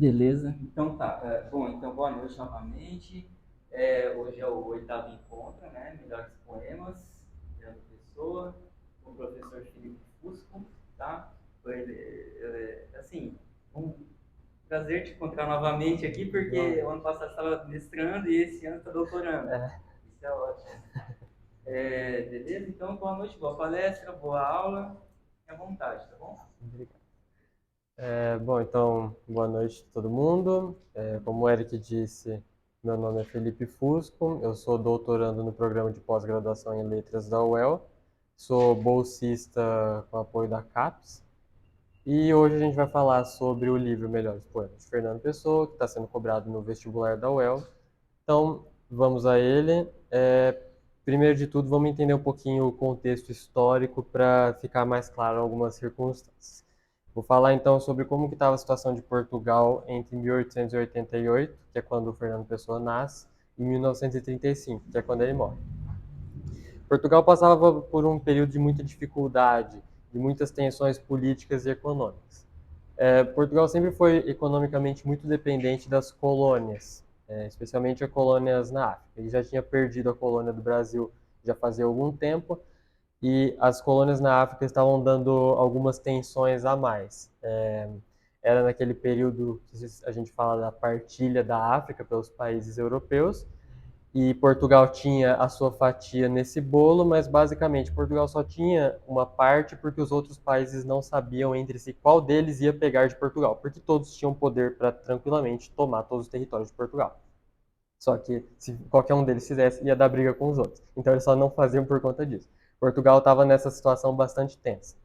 Beleza. Então tá, bom, então boa noite novamente. Hoje é o oitavo encontro, né? Melhores poemas, Fernando Pessoa, com o professor Felipe Fusco, tá? Assim, um prazer te encontrar novamente aqui, porque o ano passado você estava mestrando e esse ano está doutorando. Isso é ótimo. Beleza? Então, boa noite, boa palestra, boa aula. Fique à vontade, tá bom? Bom, então, boa noite a todo mundo. Como o Eric disse, meu nome é Felipe Fusco, eu sou doutorando no programa de pós-graduação em Letras da UEL, sou bolsista com apoio da CAPES, e hoje a gente vai falar sobre o livro Melhores Poemas de Fernando Pessoa, que está sendo cobrado no vestibular da UEL. Então, vamos a ele. Primeiro de tudo, vamos entender um pouquinho o contexto histórico para ficar mais claro algumas circunstâncias. Vou falar então sobre como que estava a situação de Portugal entre 1888, que é quando o Fernando Pessoa nasce, e 1935, que é quando ele morre. Portugal passava por um período de muita dificuldade, de muitas tensões políticas e econômicas. Portugal sempre foi economicamente muito dependente das colônias, especialmente as colônias na África. Ele já tinha perdido a colônia do Brasil já fazia algum tempo, e as colônias na África estavam dando algumas tensões a mais. Era naquele período que a gente fala da partilha da África pelos países europeus, e Portugal tinha a sua fatia nesse bolo, mas basicamente Portugal só tinha uma parte porque os outros países não sabiam entre si qual deles ia pegar de Portugal, porque todos tinham poder para tranquilamente tomar todos os territórios de Portugal. Só que se qualquer um deles fizesse, ia dar briga com os outros. Então eles só não faziam por conta disso. Portugal estava nessa situação bastante tensa.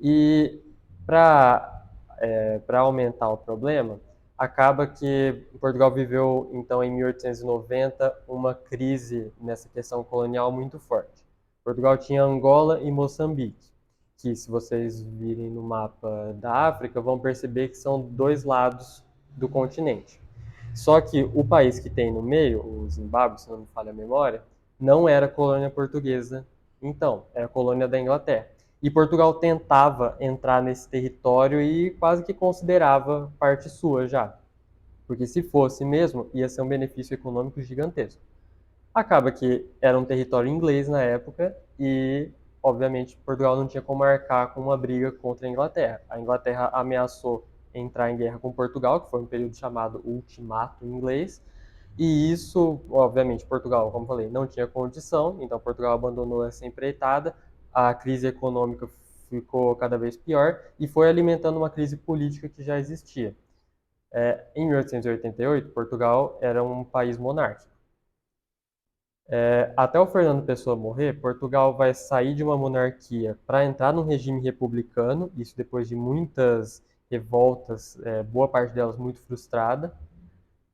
E para aumentar o problema, acaba que Portugal viveu, então, em 1890, uma crise nessa questão colonial muito forte. Portugal tinha Angola e Moçambique, que, se vocês virem no mapa da África, vão perceber que são dois lados do continente. Só que o país que tem no meio, o Zimbábue, se não me falha a memória, não era colônia portuguesa, então, era colônia da Inglaterra. E Portugal tentava entrar nesse território e quase que considerava parte sua já. Porque se fosse mesmo, ia ser um benefício econômico gigantesco. Acaba que era um território inglês na época e, obviamente, Portugal não tinha como marcar com uma briga contra a Inglaterra. A Inglaterra ameaçou entrar em guerra com Portugal, que foi um período chamado Ultimato Inglês, e isso, obviamente, Portugal, como falei, não tinha condição, então Portugal abandonou essa empreitada, a crise econômica ficou cada vez pior e foi alimentando uma crise política que já existia. Em 1888, Portugal era um país monárquico. Até o Fernando Pessoa morrer, Portugal vai sair de uma monarquia para entrar num regime republicano, isso depois de muitas revoltas, boa parte delas muito frustrada.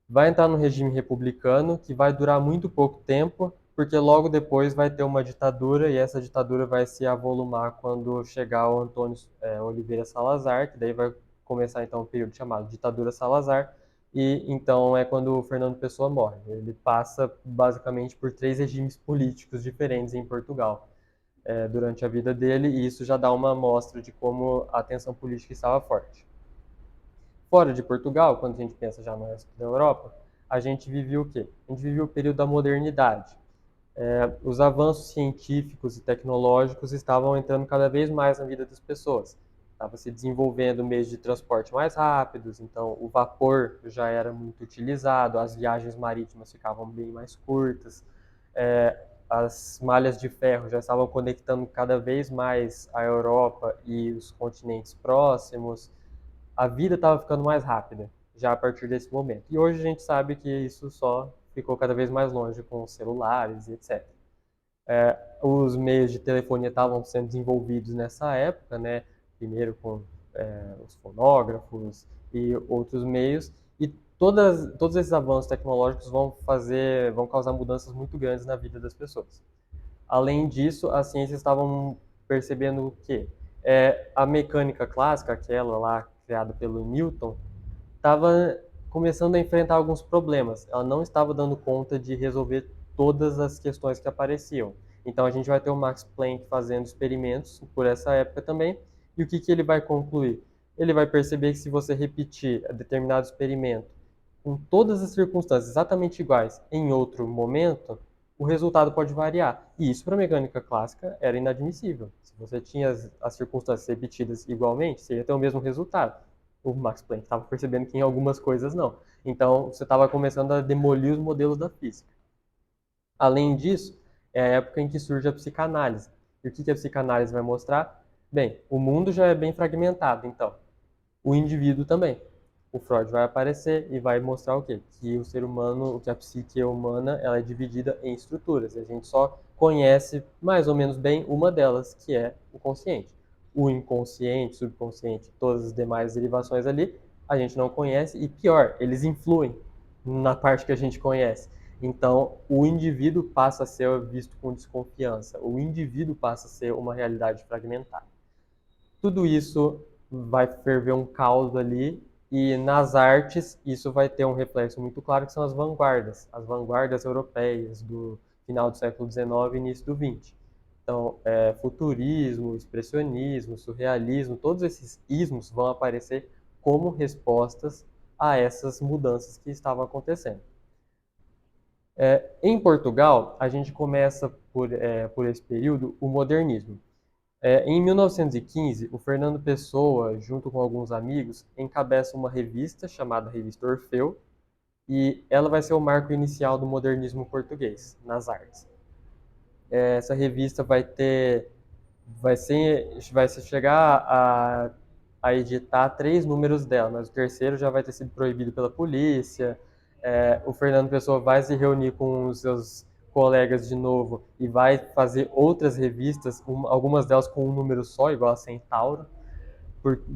Vai entrar no regime republicano, que vai durar muito pouco tempo, porque logo depois vai ter uma ditadura, e essa ditadura vai se avolumar quando chegar o Antônio Oliveira Salazar, que daí vai começar então um período chamado ditadura Salazar, e então é quando o Fernando Pessoa morre. Ele passa basicamente por três regimes políticos diferentes em Portugal durante a vida dele, e isso já dá uma amostra de como a tensão política estava forte. Fora de Portugal, quando a gente pensa já no resto da Europa, a gente vivia o quê? A gente vivia o período da modernidade. Os avanços científicos e tecnológicos estavam entrando cada vez mais na vida das pessoas. Estava se desenvolvendo meios de transporte mais rápidos, então o vapor já era muito utilizado, as viagens marítimas ficavam bem mais curtas, as malhas de ferro já estavam conectando cada vez mais a Europa e os continentes próximos. A vida estava ficando mais rápida já a partir desse momento. E hoje a gente sabe que isso só ficou cada vez mais longe com os celulares e etc. Os meios de telefonia estavam sendo desenvolvidos nessa época, né? Primeiro com os fonógrafos e outros meios, e todos esses avanços tecnológicos vão causar mudanças muito grandes na vida das pessoas. Além disso, as ciências estavam percebendo o quê? A mecânica clássica, aquela lá criada pelo Newton, estava começando a enfrentar alguns problemas. Ela não estava dando conta de resolver todas as questões que apareciam. Então a gente vai ter o Max Planck fazendo experimentos por essa época também. E o que ele vai concluir? ele vai perceber que se você repetir determinado experimento com todas as circunstâncias exatamente iguais em outro momento, o resultado pode variar. E isso para a mecânica clássica era inadmissível. Se você tinha as circunstâncias repetidas igualmente, você ia ter o mesmo resultado. O Max Planck estava percebendo que em algumas coisas não. Então, você estava começando a demolir os modelos da física. Além disso, é a época em que surge a psicanálise. E o que a psicanálise vai mostrar? Bem, o mundo já é bem fragmentado, então. O indivíduo também. O Freud vai aparecer e vai mostrar o quê? Que o ser humano, que a psique humana, ela é dividida em estruturas. E a gente só conhece mais ou menos bem uma delas, que é o consciente. O inconsciente, subconsciente, todas as demais derivações ali, a gente não conhece e pior, eles influem na parte que a gente conhece. Então, o indivíduo passa a ser visto com desconfiança. O indivíduo passa a ser uma realidade fragmentada. Tudo isso vai ferver um caldo ali e nas artes isso vai ter um reflexo muito claro que são as vanguardas europeias do final do século XIX e início do XX. Então, futurismo, expressionismo, surrealismo, todos esses ismos vão aparecer como respostas a essas mudanças que estavam acontecendo. Em Portugal, a gente começa por esse período o modernismo. Em 1915, o Fernando Pessoa, junto com alguns amigos, encabeça uma revista chamada Revista Orfeu, e ela vai ser o marco inicial do modernismo português nas artes. Essa revista vai se chegar a editar 3 números dela, mas o terceiro já vai ter sido proibido pela polícia. O Fernando Pessoa vai se reunir com os seus colegas de novo e vai fazer outras revistas, algumas delas com um número só, igual a Centauro,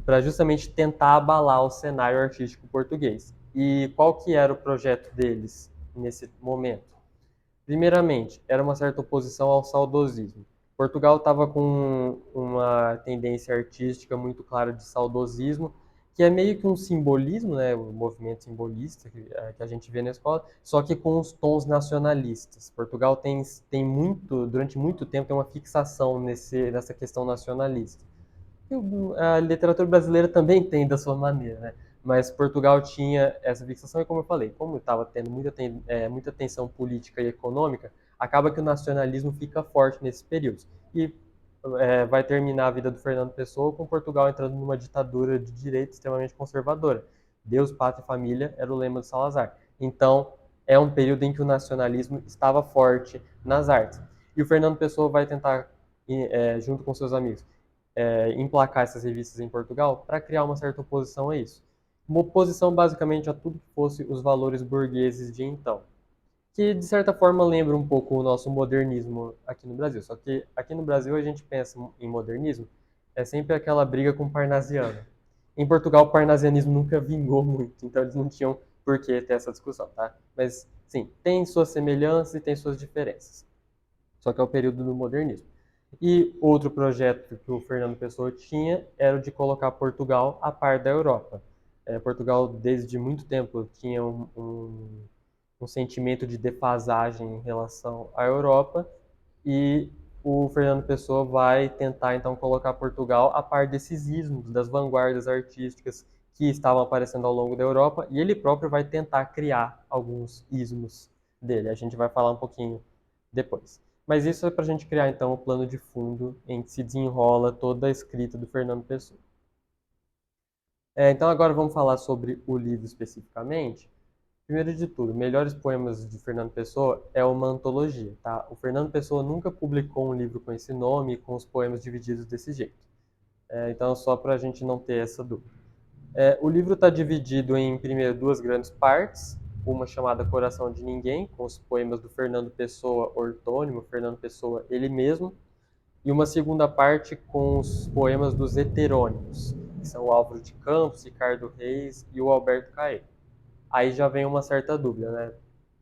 para justamente tentar abalar o cenário artístico português. E qual que era o projeto deles nesse momento? Primeiramente, era uma certa oposição ao saudosismo. Portugal estava com uma tendência artística muito clara de saudosismo, que é meio que um simbolismo, né, o movimento simbolista que a gente vê na escola, só que com os tons nacionalistas. Portugal tem muito, durante muito tempo, tem uma fixação nessa questão nacionalista. A literatura brasileira também tem da sua maneira, né? Mas Portugal tinha essa fixação e, como eu falei, como estava tendo muita tensão política e econômica, acaba que o nacionalismo fica forte nesses períodos. E vai terminar a vida do Fernando Pessoa com Portugal entrando numa ditadura de direita extremamente conservadora. Deus, pátria e família era o lema do Salazar. Então, é um período em que o nacionalismo estava forte nas artes. E o Fernando Pessoa vai tentar, junto com seus amigos, emplacar essas revistas em Portugal para criar uma certa oposição a isso. Uma oposição basicamente a tudo que fosse os valores burgueses de então, que de certa forma lembra um pouco o nosso modernismo aqui no Brasil. Só que aqui no Brasil a gente pensa em modernismo, é sempre aquela briga com o parnasiano. Em Portugal o parnasianismo nunca vingou muito, então eles não tinham por que ter essa discussão, tá? Mas sim, tem suas semelhanças e tem suas diferenças. Só que é o período do modernismo. E outro projeto que o Fernando Pessoa tinha era o de colocar Portugal a par da Europa. Portugal, desde muito tempo, tinha um sentimento de defasagem em relação à Europa e o Fernando Pessoa vai tentar, então, colocar Portugal a par desses ismos, das vanguardas artísticas que estavam aparecendo ao longo da Europa, e ele próprio vai tentar criar alguns ismos dele. A gente vai falar um pouquinho depois. Mas isso é para a gente criar, então, o plano de fundo em que se desenrola toda a escrita do Fernando Pessoa. Então, agora vamos falar sobre o livro especificamente. Primeiro de tudo, Melhores Poemas de Fernando Pessoa é uma antologia, tá? O Fernando Pessoa nunca publicou um livro com esse nome, com os poemas divididos desse jeito. Então, só para a gente não ter essa dúvida. O livro está dividido em, primeiro, 2 grandes partes, uma chamada Coração de Ninguém, com os poemas do Fernando Pessoa ortônimo, Fernando Pessoa ele mesmo, e uma segunda parte com os poemas dos heterônimos, que são o Álvaro de Campos, Ricardo Reis e o Alberto Caê. Aí já vem uma certa dúvida, né?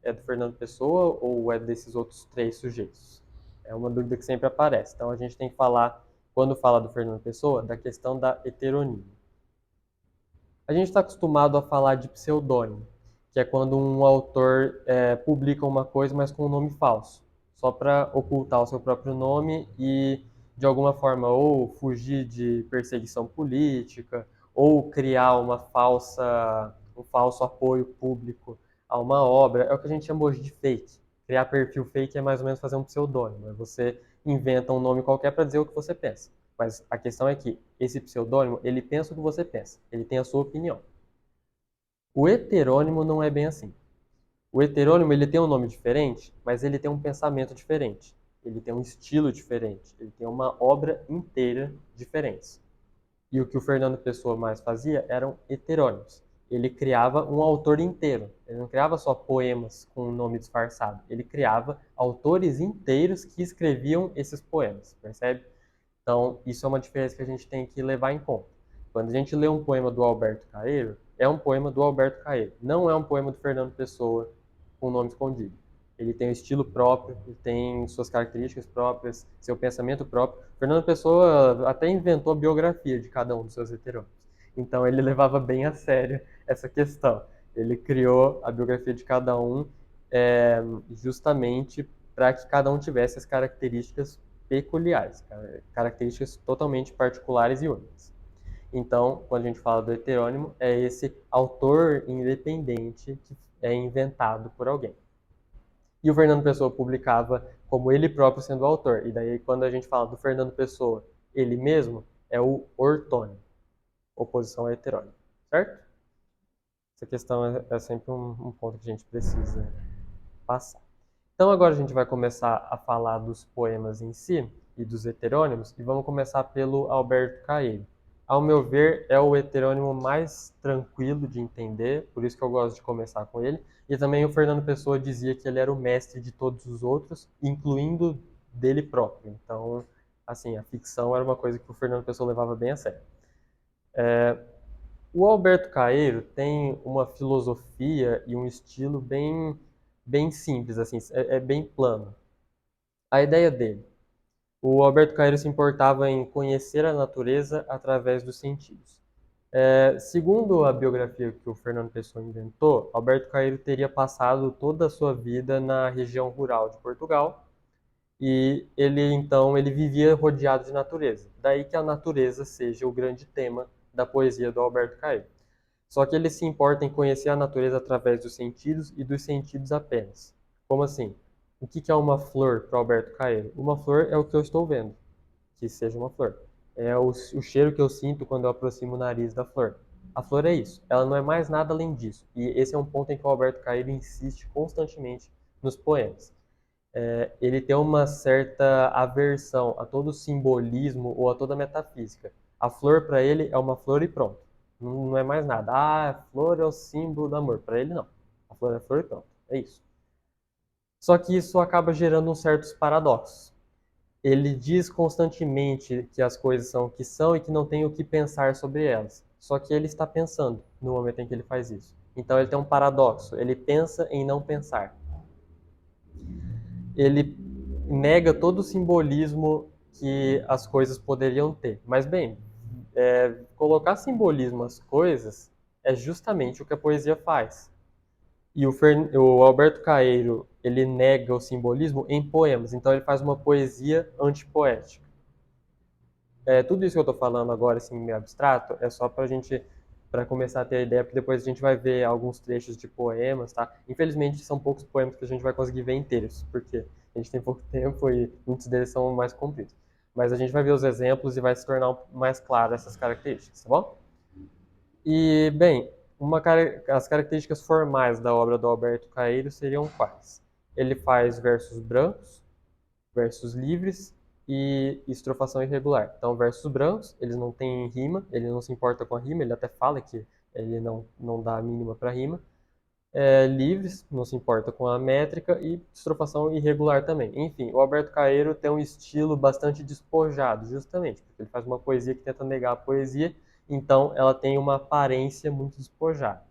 É do Fernando Pessoa ou é desses outros 3 sujeitos? É uma dúvida que sempre aparece. Então a gente tem que falar, quando fala do Fernando Pessoa, da questão da heteronímia. A gente está acostumado a falar de pseudônimo, que é quando um autor publica uma coisa, mas com um nome falso, só para ocultar o seu próprio nome e, de alguma forma, ou fugir de perseguição política, ou criar um falso apoio público a uma obra, é o que a gente chama hoje de fake. Criar perfil fake é mais ou menos fazer um pseudônimo. Você inventa um nome qualquer para dizer o que você pensa. Mas a questão é que esse pseudônimo, ele pensa o que você pensa. Ele tem a sua opinião. O heterônimo não é bem assim. O heterônimo, ele tem um nome diferente, mas ele tem um pensamento diferente. Ele tem um estilo diferente. Ele tem uma obra inteira diferente. E o que o Fernando Pessoa mais fazia eram heterônimos. Ele criava um autor inteiro. Ele não criava só poemas com um nome disfarçado. Ele criava autores inteiros que escreviam esses poemas, percebe? Então, isso é uma diferença que a gente tem que levar em conta. Quando a gente lê um poema do Alberto Caeiro, é um poema do Alberto Caeiro. Não é um poema do Fernando Pessoa com nome escondido. Ele tem um estilo próprio, ele tem suas características próprias, seu pensamento próprio. Fernando Pessoa até inventou a biografia de cada um dos seus heterônimos. Então ele levava bem a sério essa questão. Ele criou a biografia de cada um justamente para que cada um tivesse as características peculiares, características totalmente particulares e únicas. Então, quando a gente fala do heterônimo, é esse autor independente que é inventado por alguém. E o Fernando Pessoa publicava como ele próprio sendo o autor. E daí, quando a gente fala do Fernando Pessoa, ele mesmo, é o ortônimo. Oposição ao heterônimo. Certo? Essa questão é sempre um ponto que a gente precisa passar. Então, agora a gente vai começar a falar dos poemas em si e dos heterônimos, e vamos começar pelo Alberto Caeiro. Ao meu ver, é o heterônimo mais tranquilo de entender, por isso que eu gosto de começar com ele. E também o Fernando Pessoa dizia que ele era o mestre de todos os outros, incluindo dele próprio. Então, assim, a ficção era uma coisa que o Fernando Pessoa levava bem a sério. O Alberto Caeiro tem uma filosofia e um estilo bem simples, assim, é bem plano. A ideia dele. O Alberto Caeiro se importava em conhecer a natureza através dos sentidos. Segundo a biografia que o Fernando Pessoa inventou, Alberto Caeiro teria passado toda a sua vida na região rural de Portugal e ele vivia rodeado de natureza. Daí que a natureza seja o grande tema da poesia do Alberto Caeiro. Só que ele se importa em conhecer a natureza através dos sentidos e dos sentidos apenas. Como assim? O que é uma flor para Alberto Caeiro? Uma flor é o que eu estou vendo, que seja uma flor. É o cheiro que eu sinto quando eu aproximo o nariz da flor. A flor é isso. Ela não é mais nada além disso. E esse é um ponto em que o Alberto Caeiro insiste constantemente nos poemas. Ele tem uma certa aversão a todo simbolismo ou a toda metafísica. A flor para ele é uma flor e pronto. Não é mais nada. Ah, a flor é o símbolo do amor. Para ele não. A flor é flor e pronto. É isso. Só que isso acaba gerando uns certos paradoxos. Ele diz constantemente que as coisas são o que são e que não tem o que pensar sobre elas. Só que ele está pensando no momento em que ele faz isso. Então ele tem um paradoxo. Ele pensa em não pensar. Ele nega todo o simbolismo que as coisas poderiam ter. Mas, bem, colocar simbolismo às coisas é justamente o que a poesia faz. E o Alberto Caeiro, ele nega o simbolismo em poemas, então ele faz uma poesia antipoética. Tudo isso que eu estou falando agora, assim, meio abstrato, é só para começar a ter a ideia, porque depois a gente vai ver alguns trechos de poemas, tá? Infelizmente, são poucos poemas que a gente vai conseguir ver inteiros, porque a gente tem pouco tempo e muitos deles são mais compridos. Mas a gente vai ver os exemplos e vai se tornar mais claro essas características, tá bom? E, bem, as características formais da obra do Alberto Caeiro seriam quais? Ele faz versos brancos, versos livres e estrofação irregular. Então, versos brancos, eles não têm rima, ele não se importa com a rima, ele até fala que ele não dá a mínima para rima. Livres, não se importa com a métrica, e estrofação irregular também. Enfim, o Alberto Caeiro tem um estilo bastante despojado, justamente, porque ele faz uma poesia que tenta negar a poesia, então ela tem uma aparência muito despojada.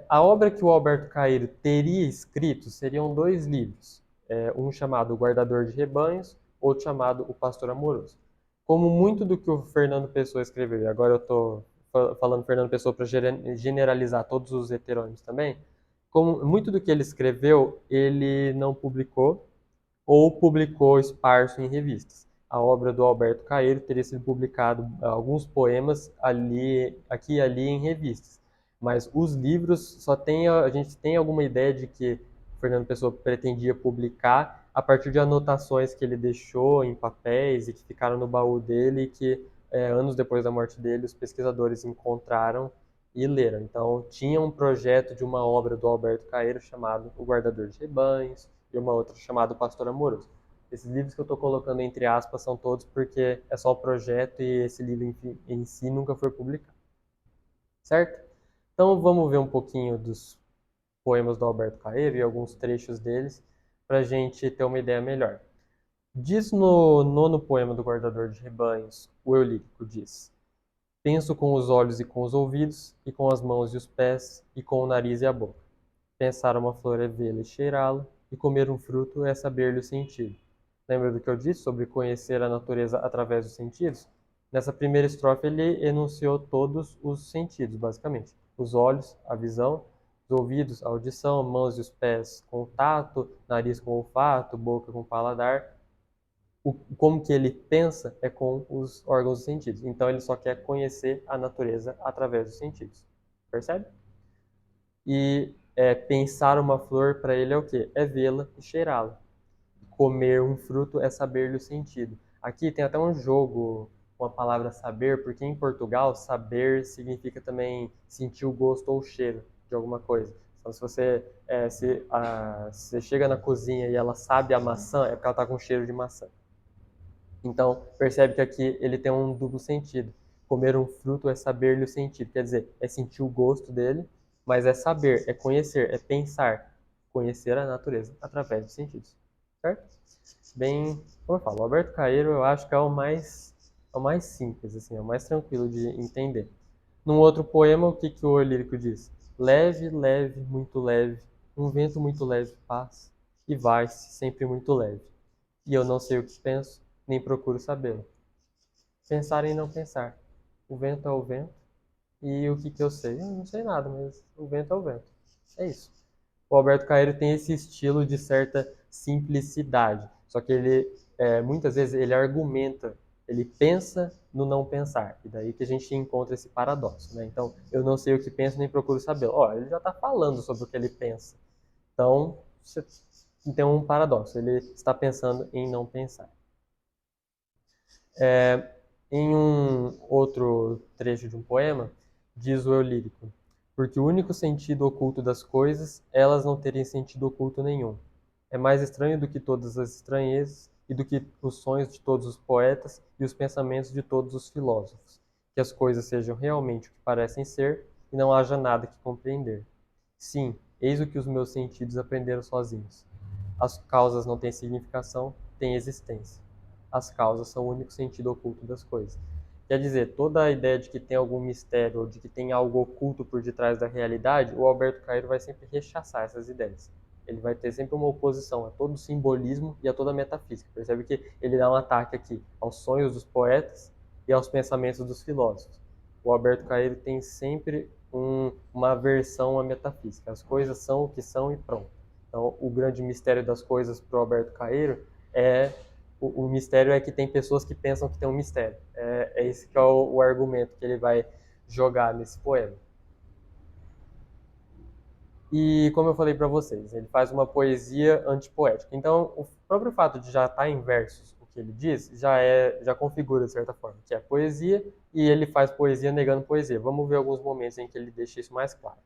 A obra que o Alberto Caeiro teria escrito seriam dois livros, um chamado O Guardador de Rebanhos, outro chamado O Pastor Amoroso. Como muito do que o Fernando Pessoa escreveu, e agora eu estou falando Fernando Pessoa para generalizar todos os heterônimos também, como muito do que ele escreveu, ele não publicou ou publicou esparso em revistas. a obra do Alberto Caeiro teria sido publicado alguns poemas aqui e ali em revistas. Mas os livros a gente tem alguma ideia de que Fernando Pessoa pretendia publicar a partir de anotações que ele deixou em papéis e que ficaram no baú dele e que anos depois da morte dele os pesquisadores encontraram e leram. Então tinha um projeto de uma obra do Alberto Caeiro chamado O Guardador de Rebanhos e uma outra chamada O Pastor Amoroso. Esses livros que eu estou colocando entre aspas são todos porque é só o projeto e esse livro em si nunca foi publicado. Certo? Então vamos ver um pouquinho dos poemas do Alberto Caeiro e alguns trechos deles para a gente ter uma ideia melhor. Diz no nono poema do Guardador de Rebanhos, o eu lírico diz: penso com os olhos e com os ouvidos, e com as mãos e os pés, e com o nariz e a boca. Pensar uma flor é vê-la e cheirá-la, e comer um fruto é saber-lhe o sentido. Lembra do que eu disse sobre conhecer a natureza através dos sentidos? Nessa primeira estrofe ele enunciou todos os sentidos, basicamente. Os olhos, a visão, os ouvidos, a audição, mãos e os pés com o tato, nariz com o olfato, boca com o paladar. Como que ele pensa é com os órgãos dos sentidos. Então ele só quer conhecer a natureza através dos sentidos. Percebe? E pensar uma flor para ele é o quê? É vê-la e cheirá-la. Comer um fruto é saber-lhe o sentido. Aqui tem até um jogo com a palavra saber, porque em Portugal saber significa também sentir o gosto ou o cheiro de alguma coisa. Então, se você chega na cozinha e ela sabe a maçã, é porque ela está com cheiro de maçã. Então, percebe que aqui ele tem um duplo sentido. Comer um fruto é saber-lhe o sentido, quer dizer, é sentir o gosto dele, mas é saber, é conhecer, é pensar, conhecer a natureza através dos sentidos. Certo? Bem, como eu falo, o Alberto Caeiro eu acho que é o mais simples, assim, é o mais tranquilo de entender. Num outro poema, o que, que o lírico diz? Leve, leve, muito leve, um vento muito leve passa, e vai-se sempre muito leve. E eu não sei o que penso, nem procuro sabê-lo. Pensar em não pensar. O vento é o vento, e o que, que eu sei? Eu não sei nada, mas o vento é o vento. É isso. O Alberto Caeiro tem esse estilo de certa simplicidade, só que ele, muitas vezes, ele argumenta, ele pensa no não pensar, e daí que a gente encontra esse paradoxo, né? Então, eu não sei o que penso, nem procuro saber. Ó, ele já está falando sobre o que ele pensa. Então, você tem um paradoxo, ele está pensando em não pensar. Em um outro trecho de um poema, diz o eu lírico: porque o único sentido oculto das coisas, elas não terem sentido oculto nenhum. É mais estranho do que todas as estranhezas e do que os sonhos de todos os poetas e os pensamentos de todos os filósofos, que as coisas sejam realmente o que parecem ser e não haja nada que compreender. Sim, eis o que os meus sentidos aprenderam sozinhos. As causas não têm significação, têm existência. As causas são o único sentido oculto das coisas. Quer dizer, toda a ideia de que tem algum mistério ou de que tem algo oculto por detrás da realidade, o Alberto Caeiro vai sempre rechaçar essas ideias. Ele vai ter sempre uma oposição a todo o simbolismo e a toda a metafísica. Percebe que ele dá um ataque aqui aos sonhos dos poetas e aos pensamentos dos filósofos. O Alberto Caeiro tem sempre uma aversão à metafísica. As coisas são o que são e pronto. Então, o grande mistério das coisas para o Alberto Caeiro é o mistério é que tem pessoas que pensam que tem um mistério. É esse que é o argumento que ele vai jogar nesse poema. E como eu falei para vocês, ele faz uma poesia antipoética. Então, o próprio fato de já estar em versos o que ele diz já configura de certa forma que é poesia, e ele faz poesia negando poesia. Vamos ver alguns momentos em que ele deixa isso mais claro.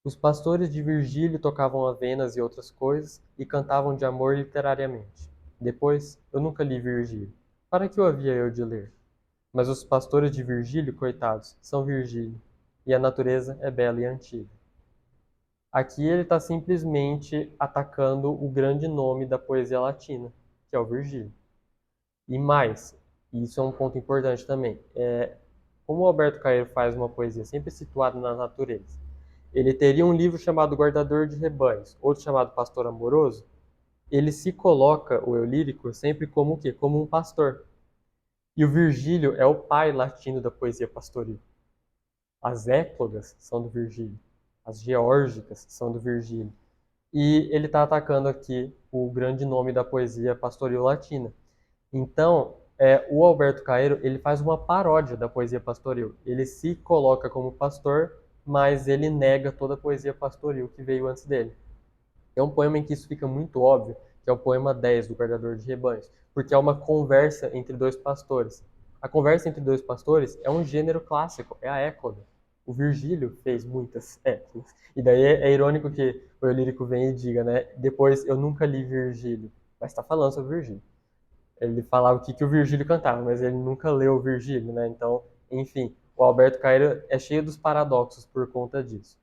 Os pastores de Virgílio tocavam avenas e outras coisas e cantavam de amor literariamente. Depois, eu nunca li Virgílio. Para que o havia eu de ler? Mas os pastores de Virgílio, coitados, são Virgílio, e a natureza é bela e antiga. Aqui ele está simplesmente atacando o grande nome da poesia latina, que é o Virgílio. E mais, e isso é um ponto importante também, como o Alberto Caeiro faz uma poesia sempre situada na natureza, ele teria um livro chamado Guardador de Rebanhos, outro chamado Pastor Amoroso. Ele se coloca, o eu lírico, sempre como o quê? Como um pastor. E o Virgílio é o pai latino da poesia pastoril. As éclogas são do Virgílio. As geórgicas são do Virgílio. E ele está atacando aqui o grande nome da poesia pastoril latina. Então, o Alberto Caeiro, ele faz uma paródia da poesia pastoril. Ele se coloca como pastor, mas ele nega toda a poesia pastoril que veio antes dele. É um poema em que isso fica muito óbvio, que é o poema 10 do Guardador de Rebanhos, porque é uma conversa entre dois pastores. A conversa entre dois pastores é um gênero clássico, é a écloga. O Virgílio fez muitas éclogas. E daí é irônico que o eu lírico vem e diga, né? Depois, eu nunca li Virgílio, mas está falando sobre Virgílio. Ele falava o que o Virgílio cantava, mas ele nunca leu o Virgílio, né? Então, enfim, o Alberto Caeiro é cheio dos paradoxos por conta disso.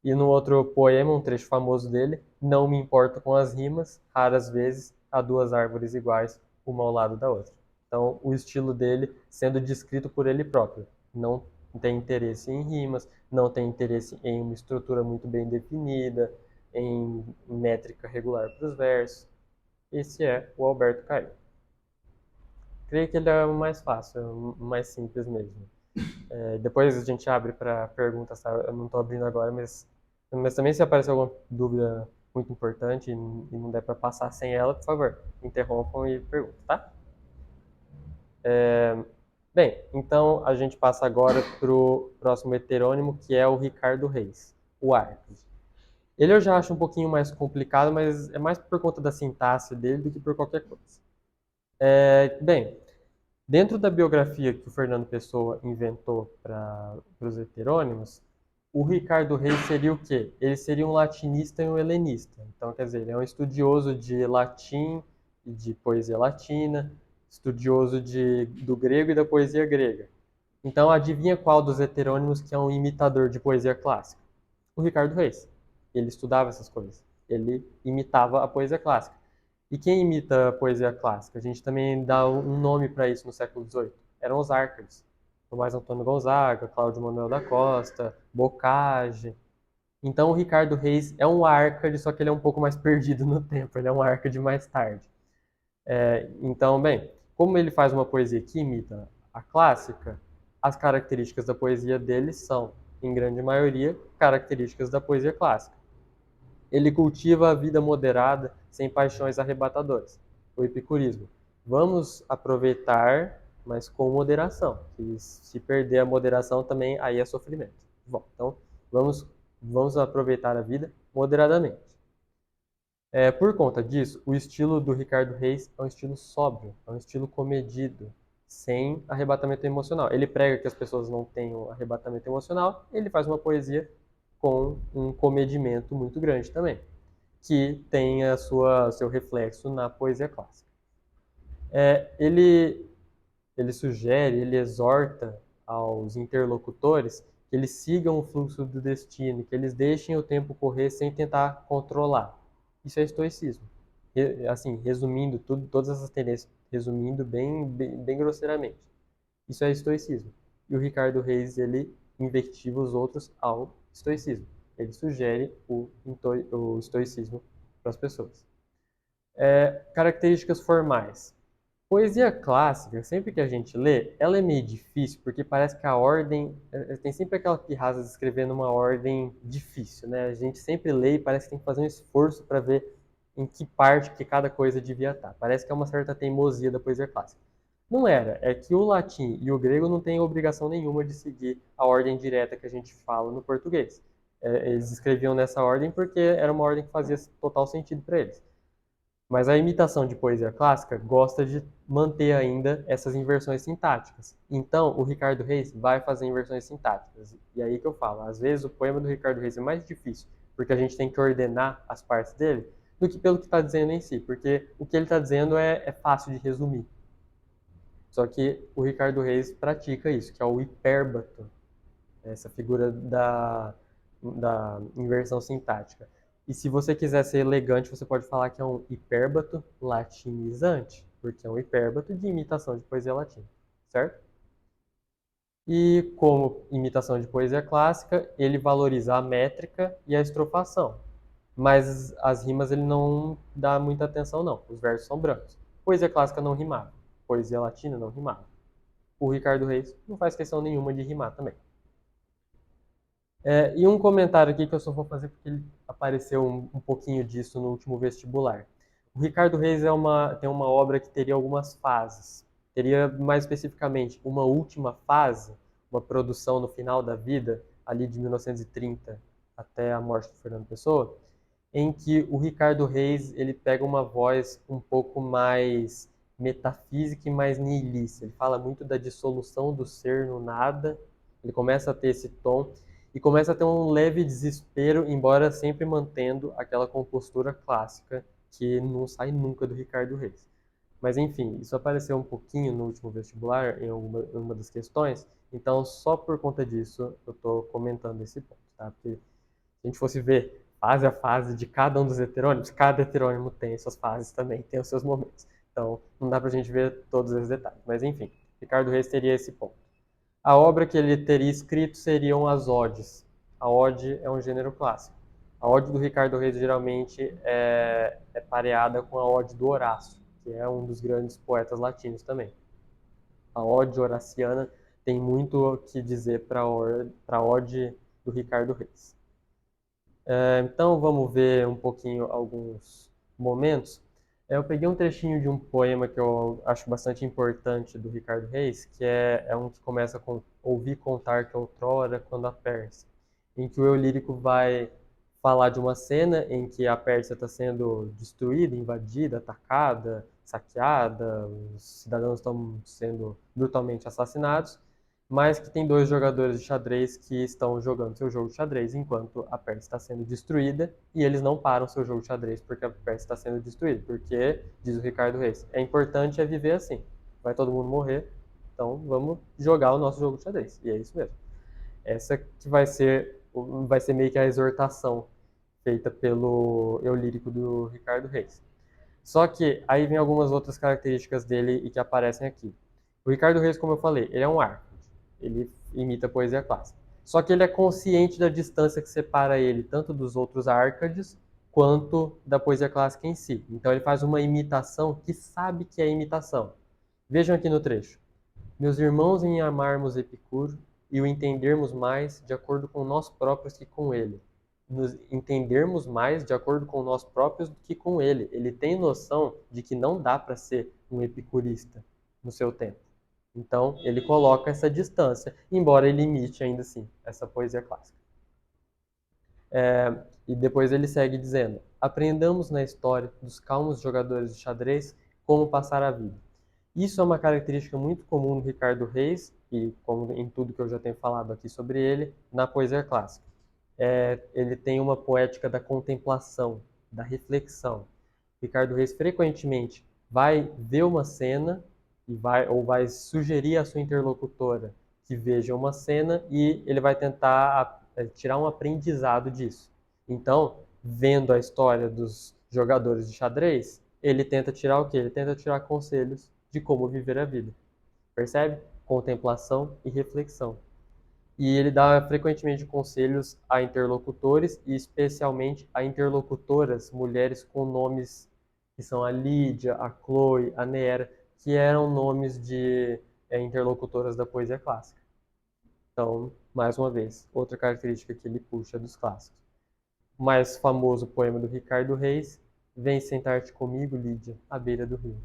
E no outro poema, um trecho famoso dele, não me importo com as rimas, raras vezes há duas árvores iguais, uma ao lado da outra. Então, o estilo dele sendo descrito por ele próprio. Não tem interesse em rimas, não tem interesse em uma estrutura muito bem definida, em métrica regular para os versos. Esse é o Alberto Caeiro. Creio que ele é o mais fácil, o mais simples mesmo. Depois a gente abre para perguntas, tá? Eu não estou abrindo agora, mas também se aparecer alguma dúvida muito importante e não der para passar sem ela, por favor, interrompam e perguntem, tá? Bem, então a gente passa agora para o próximo heterônimo, que é o Ricardo Reis, o Arcos. Ele eu já acho um pouquinho mais complicado, mas é mais por conta da sintaxe dele do que por qualquer coisa. Bem, dentro da biografia que o Fernando Pessoa inventou para os heterônimos, o Ricardo Reis seria o quê? Ele seria um latinista e um helenista. Então, quer dizer, ele é um estudioso de latim e de poesia latina, estudioso do grego e da poesia grega. Então, adivinha qual dos heterônimos que é um imitador de poesia clássica? O Ricardo Reis. Ele estudava essas coisas. Ele imitava a poesia clássica. E quem imita a poesia clássica? A gente também dá um nome para isso no século XVIII. Eram os Árcades. Tomás Antônio Gonzaga, Cláudio Manuel da Costa, Boccage. Então o Ricardo Reis é um Árcade, só que ele é um pouco mais perdido no tempo. Ele é um Árcade mais tarde. Então, bem, como ele faz uma poesia que imita a clássica, as características da poesia dele são, em grande maioria, características da poesia clássica. Ele cultiva a vida moderada, sem paixões arrebatadoras, o epicurismo. Vamos aproveitar, mas com moderação. E se perder a moderação também, aí é sofrimento. Bom, então vamos aproveitar a vida moderadamente. Por conta disso, o estilo do Ricardo Reis é um estilo sóbrio, é um estilo comedido, sem arrebatamento emocional. Ele prega que as pessoas não tenham arrebatamento emocional, ele faz uma poesia com um comedimento muito grande também, que tem seu reflexo na poesia clássica. Ele sugere, ele exorta aos interlocutores que eles sigam o fluxo do destino, que eles deixem o tempo correr sem tentar controlar. Isso é estoicismo. Assim, resumindo tudo, todas essas tendências, resumindo bem grosseiramente. Isso é estoicismo. E o Ricardo Reis, ele invectiva os outros ao estoicismo. Ele sugere o estoicismo para as pessoas. Características formais. Poesia clássica, sempre que a gente lê, ela é meio difícil, porque parece que a ordem... Tem sempre aquela pirraça de escrever numa ordem difícil, né? A gente sempre lê e parece que tem que fazer um esforço para ver em que parte que cada coisa devia estar. Parece que é uma certa teimosia da poesia clássica. Não era, é que o latim e o grego não têm obrigação nenhuma de seguir a ordem direta que a gente fala no português. Eles escreviam nessa ordem porque era uma ordem que fazia total sentido para eles. Mas a imitação de poesia clássica gosta de manter ainda essas inversões sintáticas. Então, o Ricardo Reis vai fazer inversões sintáticas. E aí que eu falo, às vezes o poema do Ricardo Reis é mais difícil, porque a gente tem que ordenar as partes dele, do que pelo que está dizendo em si, porque o que ele está dizendo é fácil de resumir. Só que o Ricardo Reis pratica isso, que é o hipérbato, essa figura da inversão sintática. E se você quiser ser elegante, você pode falar que é um hipérbato latinizante, porque é um hipérbato de imitação de poesia latina, certo? E como imitação de poesia clássica, ele valoriza a métrica e a estrofação. Mas as rimas ele não dá muita atenção, não. Os versos são brancos. Poesia clássica não rimava. Poesia latina não rimava. O Ricardo Reis não faz questão nenhuma de rimar também. E um comentário aqui que eu só vou fazer porque ele apareceu um pouquinho disso no último vestibular. O Ricardo Reis tem uma obra que teria algumas fases. Teria, mais especificamente, uma última fase, uma produção no final da vida, ali de 1930 até a morte do Fernando Pessoa, em que o Ricardo Reis ele pega uma voz um pouco mais metafísica e mais nihilista. Ele fala muito da dissolução do ser no nada. Ele começa a ter esse tom e começa a ter um leve desespero, embora sempre mantendo aquela compostura clássica que não sai nunca do Ricardo Reis. Mas enfim, isso apareceu um pouquinho no último vestibular, em uma das questões, então só por conta disso eu estou comentando esse ponto, tá? Porque se a gente fosse ver fase a fase de cada um dos heterônimos, cada heterônimo tem suas fases também, tem os seus momentos. Então não dá pra gente ver todos os detalhes. Mas enfim, Ricardo Reis teria esse ponto. A obra que ele teria escrito seriam as odes. A ode é um gênero clássico. A ode do Ricardo Reis geralmente é pareada com a ode do Horácio, que é um dos grandes poetas latinos também. A ode horaciana tem muito o que dizer para a ode do Ricardo Reis. Então vamos ver um pouquinho alguns momentos. Eu peguei um trechinho de um poema que eu acho bastante importante do Ricardo Reis, que é um que começa com "Ouvi contar que outrora, quando a Pérsia", em que o eu lírico vai falar de uma cena em que a Pérsia está sendo destruída, invadida, atacada, saqueada, os cidadãos estão sendo brutalmente assassinados, mas que tem dois jogadores de xadrez que estão jogando seu jogo de xadrez enquanto a Pérsia está sendo destruída e eles não param seu jogo de xadrez porque a Pérsia está sendo destruída. Porque, diz o Ricardo Reis, é importante viver assim. Vai todo mundo morrer, então vamos jogar o nosso jogo de xadrez. E é isso mesmo. Essa que vai ser meio que a exortação feita pelo eu lírico do Ricardo Reis. Só que aí vem algumas outras características dele e que aparecem aqui. O Ricardo Reis, como eu falei, ele é um arco. Ele imita a poesia clássica. Só que ele é consciente da distância que separa ele tanto dos outros Árcades quanto da poesia clássica em si. Então ele faz uma imitação que sabe que é imitação. Vejam aqui no trecho. Meus irmãos, em amarmos Epicuro e o entendermos mais de acordo com nós próprios que com ele. Nos entendermos mais de acordo com nós próprios do que com ele. Ele tem noção de que não dá para ser um epicurista no seu tempo. Então, ele coloca essa distância, embora ele imite ainda assim essa poesia clássica. E depois ele segue dizendo: aprendamos na história dos calmos jogadores de xadrez como passar a vida. Isso é uma característica muito comum no Ricardo Reis, e como em tudo que eu já tenho falado aqui sobre ele, na poesia clássica. Ele tem uma poética da contemplação, da reflexão. Ricardo Reis frequentemente vai ver uma cena ou vai sugerir à sua interlocutora que veja uma cena e ele vai tentar tirar um aprendizado disso. Então, vendo a história dos jogadores de xadrez, ele tenta tirar o quê? Ele tenta tirar conselhos de como viver a vida. Percebe? Contemplação e reflexão. E ele dá frequentemente conselhos a interlocutores e especialmente a interlocutoras, mulheres com nomes que são a Lídia, a Chloe, a Neera, que eram nomes de interlocutoras da poesia clássica. Então, mais uma vez, outra característica que ele puxa dos clássicos. O mais famoso poema do Ricardo Reis, Vem sentar-te comigo, Lídia, à beira do rio.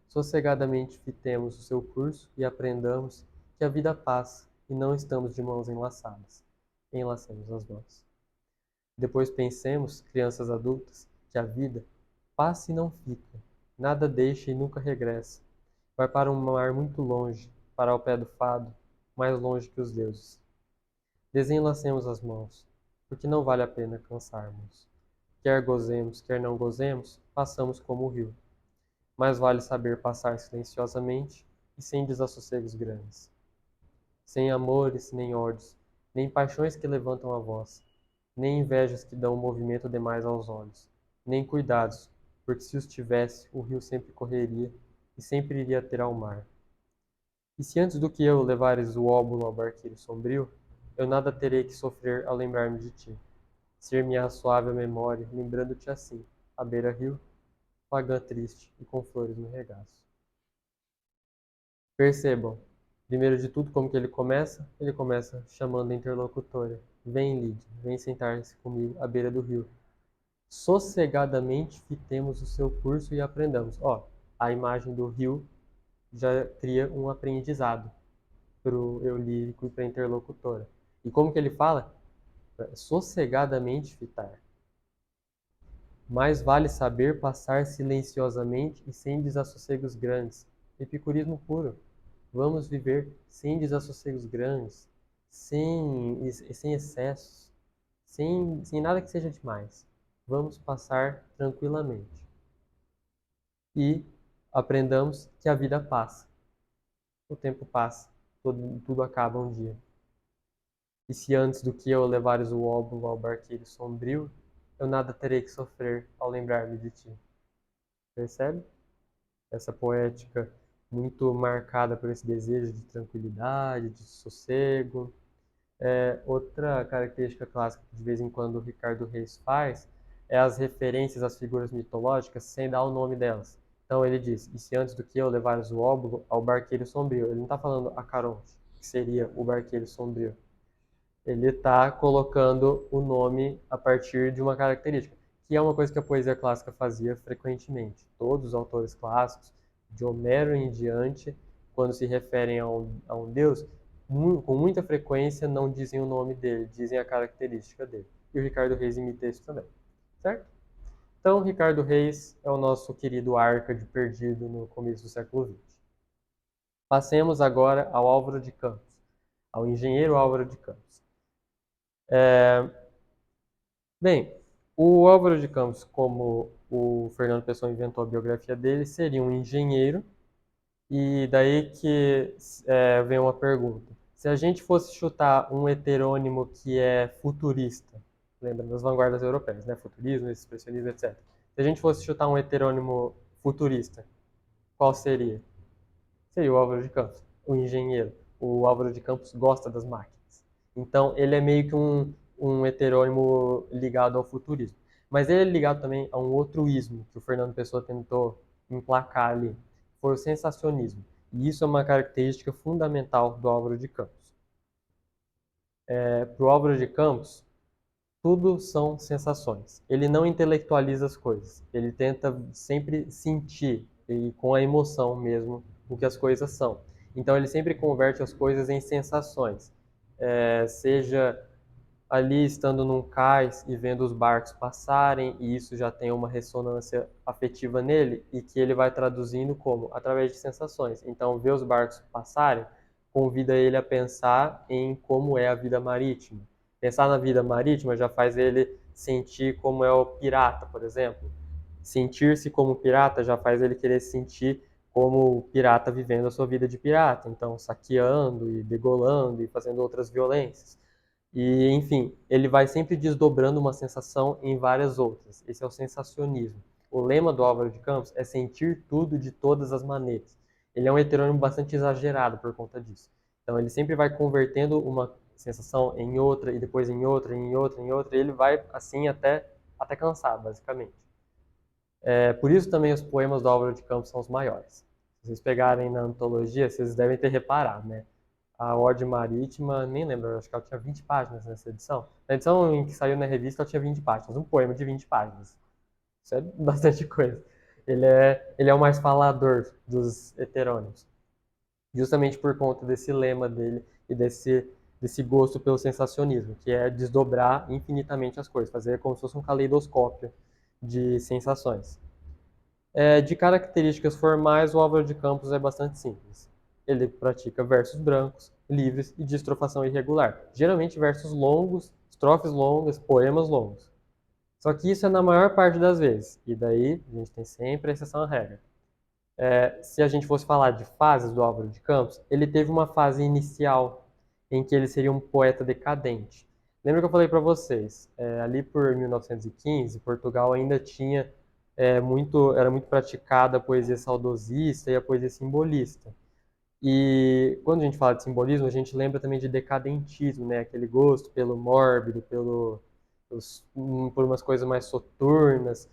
Sossegadamente fitemos o seu curso e aprendamos que a vida passa e não estamos de mãos enlaçadas. Enlacemos as mãos. Depois pensemos, crianças adultas, que a vida passa e não fica, nada deixa e nunca regressa. Vai para um mar muito longe, para ao pé do fado, mais longe que os deuses. Desenlacemos as mãos, porque não vale a pena cansarmos. Quer gozemos, quer não gozemos, passamos como o rio. Mais vale saber passar silenciosamente e sem desassossegos grandes. Sem amores, nem ódios, nem paixões que levantam a voz, nem invejas que dão movimento demais aos olhos, nem cuidados, porque se os tivesse, o rio sempre correria e sempre iria ter ao mar. E se antes do que eu levares o óbulo ao barqueiro sombrio, eu nada terei que sofrer ao lembrar-me de ti. Ser-me-á suave a memória, lembrando-te assim, à beira-rio, pagã triste e com flores no regaço. Percebam, primeiro de tudo, como que ele começa? Ele começa chamando a interlocutora. Vem, Lídia, vem sentar-se comigo à beira do rio. Sossegadamente fitemos o seu curso e aprendamos. Ó, a imagem do rio já cria um aprendizado para o eu lírico e para a interlocutora. E como que ele fala? Sossegadamente fitar. Mais vale saber passar silenciosamente e sem desassossegos grandes. Epicurismo puro. Vamos viver sem desassossegos grandes, sem excessos, sem nada que seja demais. Vamos passar tranquilamente. E aprendamos que a vida passa. O tempo passa, tudo acaba um dia. E se antes do que eu levares o óbolo ao barqueiro sombrio, eu nada terei que sofrer ao lembrar-me de ti. Percebe? Essa poética muito marcada por esse desejo de tranquilidade, de sossego. Outra característica clássica que de vez em quando o Ricardo Reis faz é as referências às figuras mitológicas sem dar o nome delas. Então ele diz, e se antes do que eu levares o óbolo ao barqueiro sombrio. Ele não está falando a Caronte, que seria o barqueiro sombrio. Ele está colocando o nome a partir de uma característica, que é uma coisa que a poesia clássica fazia frequentemente. Todos os autores clássicos, de Homero em diante, quando se referem a um deus, com muita frequência não dizem o nome dele, dizem a característica dele. E o Ricardo Reis imita isso também, certo? Então, Ricardo Reis é o nosso querido Arcade perdido no começo do século XX. Passemos agora ao Álvaro de Campos, ao engenheiro Álvaro de Campos. Bem, o Álvaro de Campos, como o Fernando Pessoa inventou a biografia dele, seria um engenheiro, e daí que vem uma pergunta. Se a gente fosse chutar um heterônimo que é futurista, lembra das vanguardas europeias, né? Futurismo, expressionismo, etc. Se a gente fosse chutar um heterônimo futurista, qual seria? Seria o Álvaro de Campos, o engenheiro. O Álvaro de Campos gosta das máquinas. Então, ele é meio que um heterônimo ligado ao futurismo. Mas ele é ligado também a um outro ismo que o Fernando Pessoa tentou emplacar ali. Foi o sensacionismo. E isso é uma característica fundamental do Álvaro de Campos. Para o Álvaro de Campos, tudo são sensações. Ele não intelectualiza as coisas. Ele tenta sempre sentir, e com a emoção mesmo, o que as coisas são. Então ele sempre converte as coisas em sensações. Seja ali estando num cais e vendo os barcos passarem, e isso já tem uma ressonância afetiva nele, e que ele vai traduzindo como? Através de sensações. Então, ver os barcos passarem convida ele a pensar em como é a vida marítima. Pensar na vida marítima já faz ele sentir como é o pirata, por exemplo. Sentir-se como pirata já faz ele querer se sentir como o pirata vivendo a sua vida de pirata. Então, saqueando e degolando e fazendo outras violências. E, enfim, ele vai sempre desdobrando uma sensação em várias outras. Esse é o sensacionismo. O lema do Álvaro de Campos é sentir tudo de todas as maneiras. Ele é um heterônimo bastante exagerado por conta disso. Então, ele sempre vai convertendo uma sensação em outra, e depois em outra, em outra, em outra, e ele vai assim até cansar, basicamente. Por isso também os poemas do Álvaro de Campos são os maiores. Se vocês pegarem na antologia, vocês devem ter reparado, né? A Ode Marítima, nem lembro, acho que ela tinha 20 páginas nessa edição. Na edição em que saiu na revista, ela tinha 20 páginas, um poema de 20 páginas. Isso é bastante coisa. Ele é o mais falador dos heterônimos. Justamente por conta desse lema dele e desse gosto pelo sensacionismo, que é desdobrar infinitamente as coisas, fazer como se fosse um caleidoscópio de sensações. De características formais, o Álvaro de Campos é bastante simples. Ele pratica versos brancos, livres e de estrofação irregular. Geralmente versos longos, estrofes longas, poemas longos. Só que isso é na maior parte das vezes. E daí a gente tem sempre a exceção à regra. Se a gente fosse falar de fases do Álvaro de Campos, ele teve uma fase inicial em que ele seria um poeta decadente. Lembra que eu falei para vocês, ali por 1915, Portugal ainda tinha era muito praticada a poesia saudosista e a poesia simbolista. E quando a gente fala de simbolismo, a gente lembra também de decadentismo, né? Aquele gosto pelo mórbido, por umas coisas mais soturnas,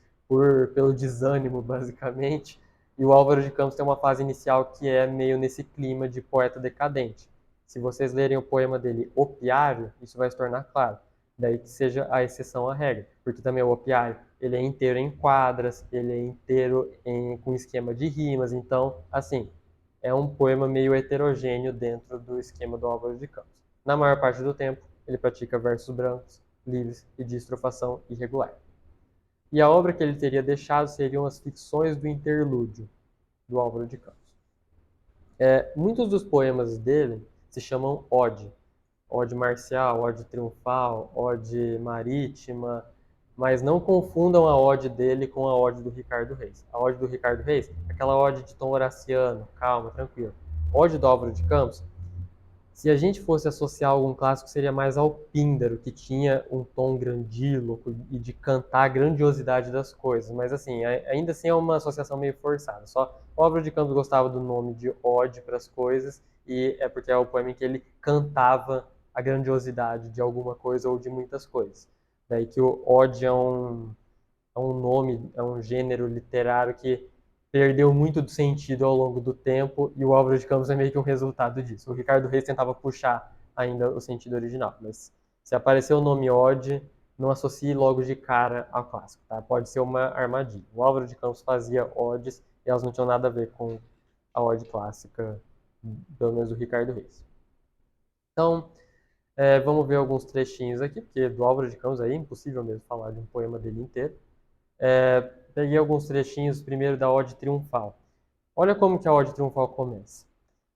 pelo desânimo, basicamente. E o Álvaro de Campos tem uma fase inicial que é meio nesse clima de poeta decadente. Se vocês lerem o poema dele, Opiário, isso vai se tornar claro. Daí que seja a exceção à regra, porque também o Opiário, ele é inteiro em quadras, ele é inteiro com esquema de rimas, então, assim, é um poema meio heterogêneo dentro do esquema do Álvaro de Campos. Na maior parte do tempo, ele pratica versos brancos, livres e de estrofação irregular. E a obra que ele teria deixado seriam as ficções do interlúdio, do Álvaro de Campos. Muitos dos poemas dele se chamam ode. Ode marcial, ode triunfal, ode marítima, mas não confundam a ode dele com a ode do Ricardo Reis. A ode do Ricardo Reis, aquela ode de tom horaciano, calma, tranquilo. Ode do Álvaro de Campos, se a gente fosse associar algum clássico, seria mais ao Píndaro, que tinha um tom grandíloco e de cantar a grandiosidade das coisas. Mas, assim, ainda assim é uma associação meio forçada. Só o Álvaro de Campos gostava do nome de ode para as coisas, e é porque é o poema em que ele cantava a grandiosidade de alguma coisa ou de muitas coisas. Daí que o ode é um nome, é um gênero literário que perdeu muito do sentido ao longo do tempo e o Álvaro de Campos é meio que um resultado disso. O Ricardo Reis tentava puxar ainda o sentido original, mas se aparecer o nome Ode, não associe logo de cara ao clássico, tá? Pode ser uma armadilha. O Álvaro de Campos fazia odes e elas não tinham nada a ver com a ode clássica, pelo menos do Ricardo Reis. Então, vamos ver alguns trechinhos aqui, porque do Álvaro de Campos é impossível mesmo falar de um poema dele inteiro. Peguei alguns trechinhos primeiro da Ode Triunfal. Olha como que a Ode Triunfal começa.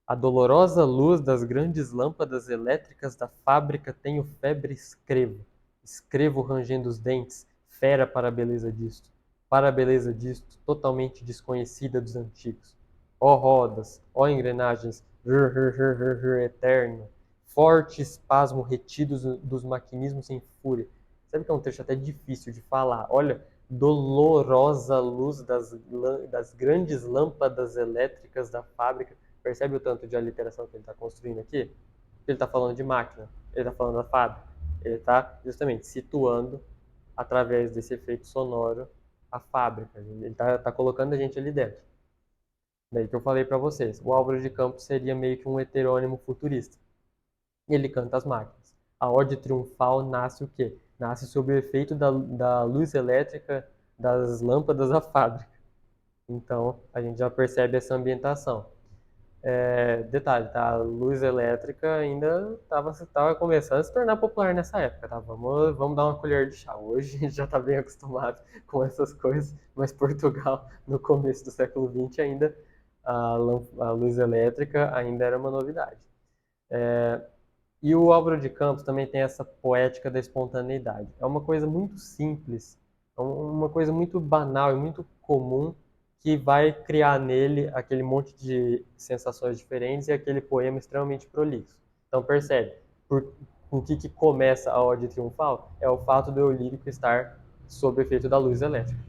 A dolorosa luz das grandes lâmpadas elétricas da fábrica tenho febre escrevo. Escrevo rangendo os dentes, fera para a beleza disto. Para a beleza disto, totalmente desconhecida dos antigos. Ó rodas, ó engrenagens, eterno. Forte espasmo retidos dos maquinismos em fúria. Sabe que é um trecho até difícil de falar? Olha, dolorosa luz das grandes lâmpadas elétricas da fábrica. Percebe o tanto de aliteração que ele está construindo aqui? Ele está falando de máquina, ele está falando da fábrica. Ele está justamente situando, através desse efeito sonoro, a fábrica. Ele está colocando a gente ali dentro. Daí que eu falei para vocês, o Álvaro de Campos seria meio que um heterônimo futurista. Ele canta as máquinas. A ode triunfal nasce o quê? Nasce sob o efeito da luz elétrica das lâmpadas da fábrica. Então, a gente já percebe essa ambientação. Detalhe, tá? A luz elétrica ainda estava começando a se tornar popular nessa época, tá? Vamos dar uma colher de chá. Hoje a gente já está bem acostumado com essas coisas, mas Portugal, no começo do século XX, ainda a luz elétrica ainda era uma novidade. E o Álvaro de Campos também tem essa poética da espontaneidade. É uma coisa muito simples, é uma coisa muito banal e muito comum que vai criar nele aquele monte de sensações diferentes e aquele poema extremamente prolixo. Então percebe, o que começa a ode triunfal é o fato do eu lírico estar sob o efeito da luz elétrica.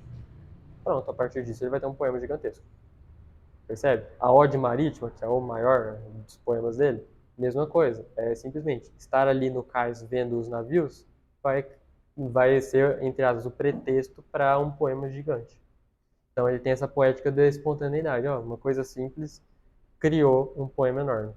Pronto, a partir disso ele vai ter um poema gigantesco. Percebe? A Ode Marítima, que é o maior dos poemas dele, mesma coisa. É simplesmente estar ali no cais vendo os navios vai ser, entre aspas, o pretexto para um poema gigante. Então ele tem essa poética da espontaneidade. Ó, uma coisa simples criou um poema enorme.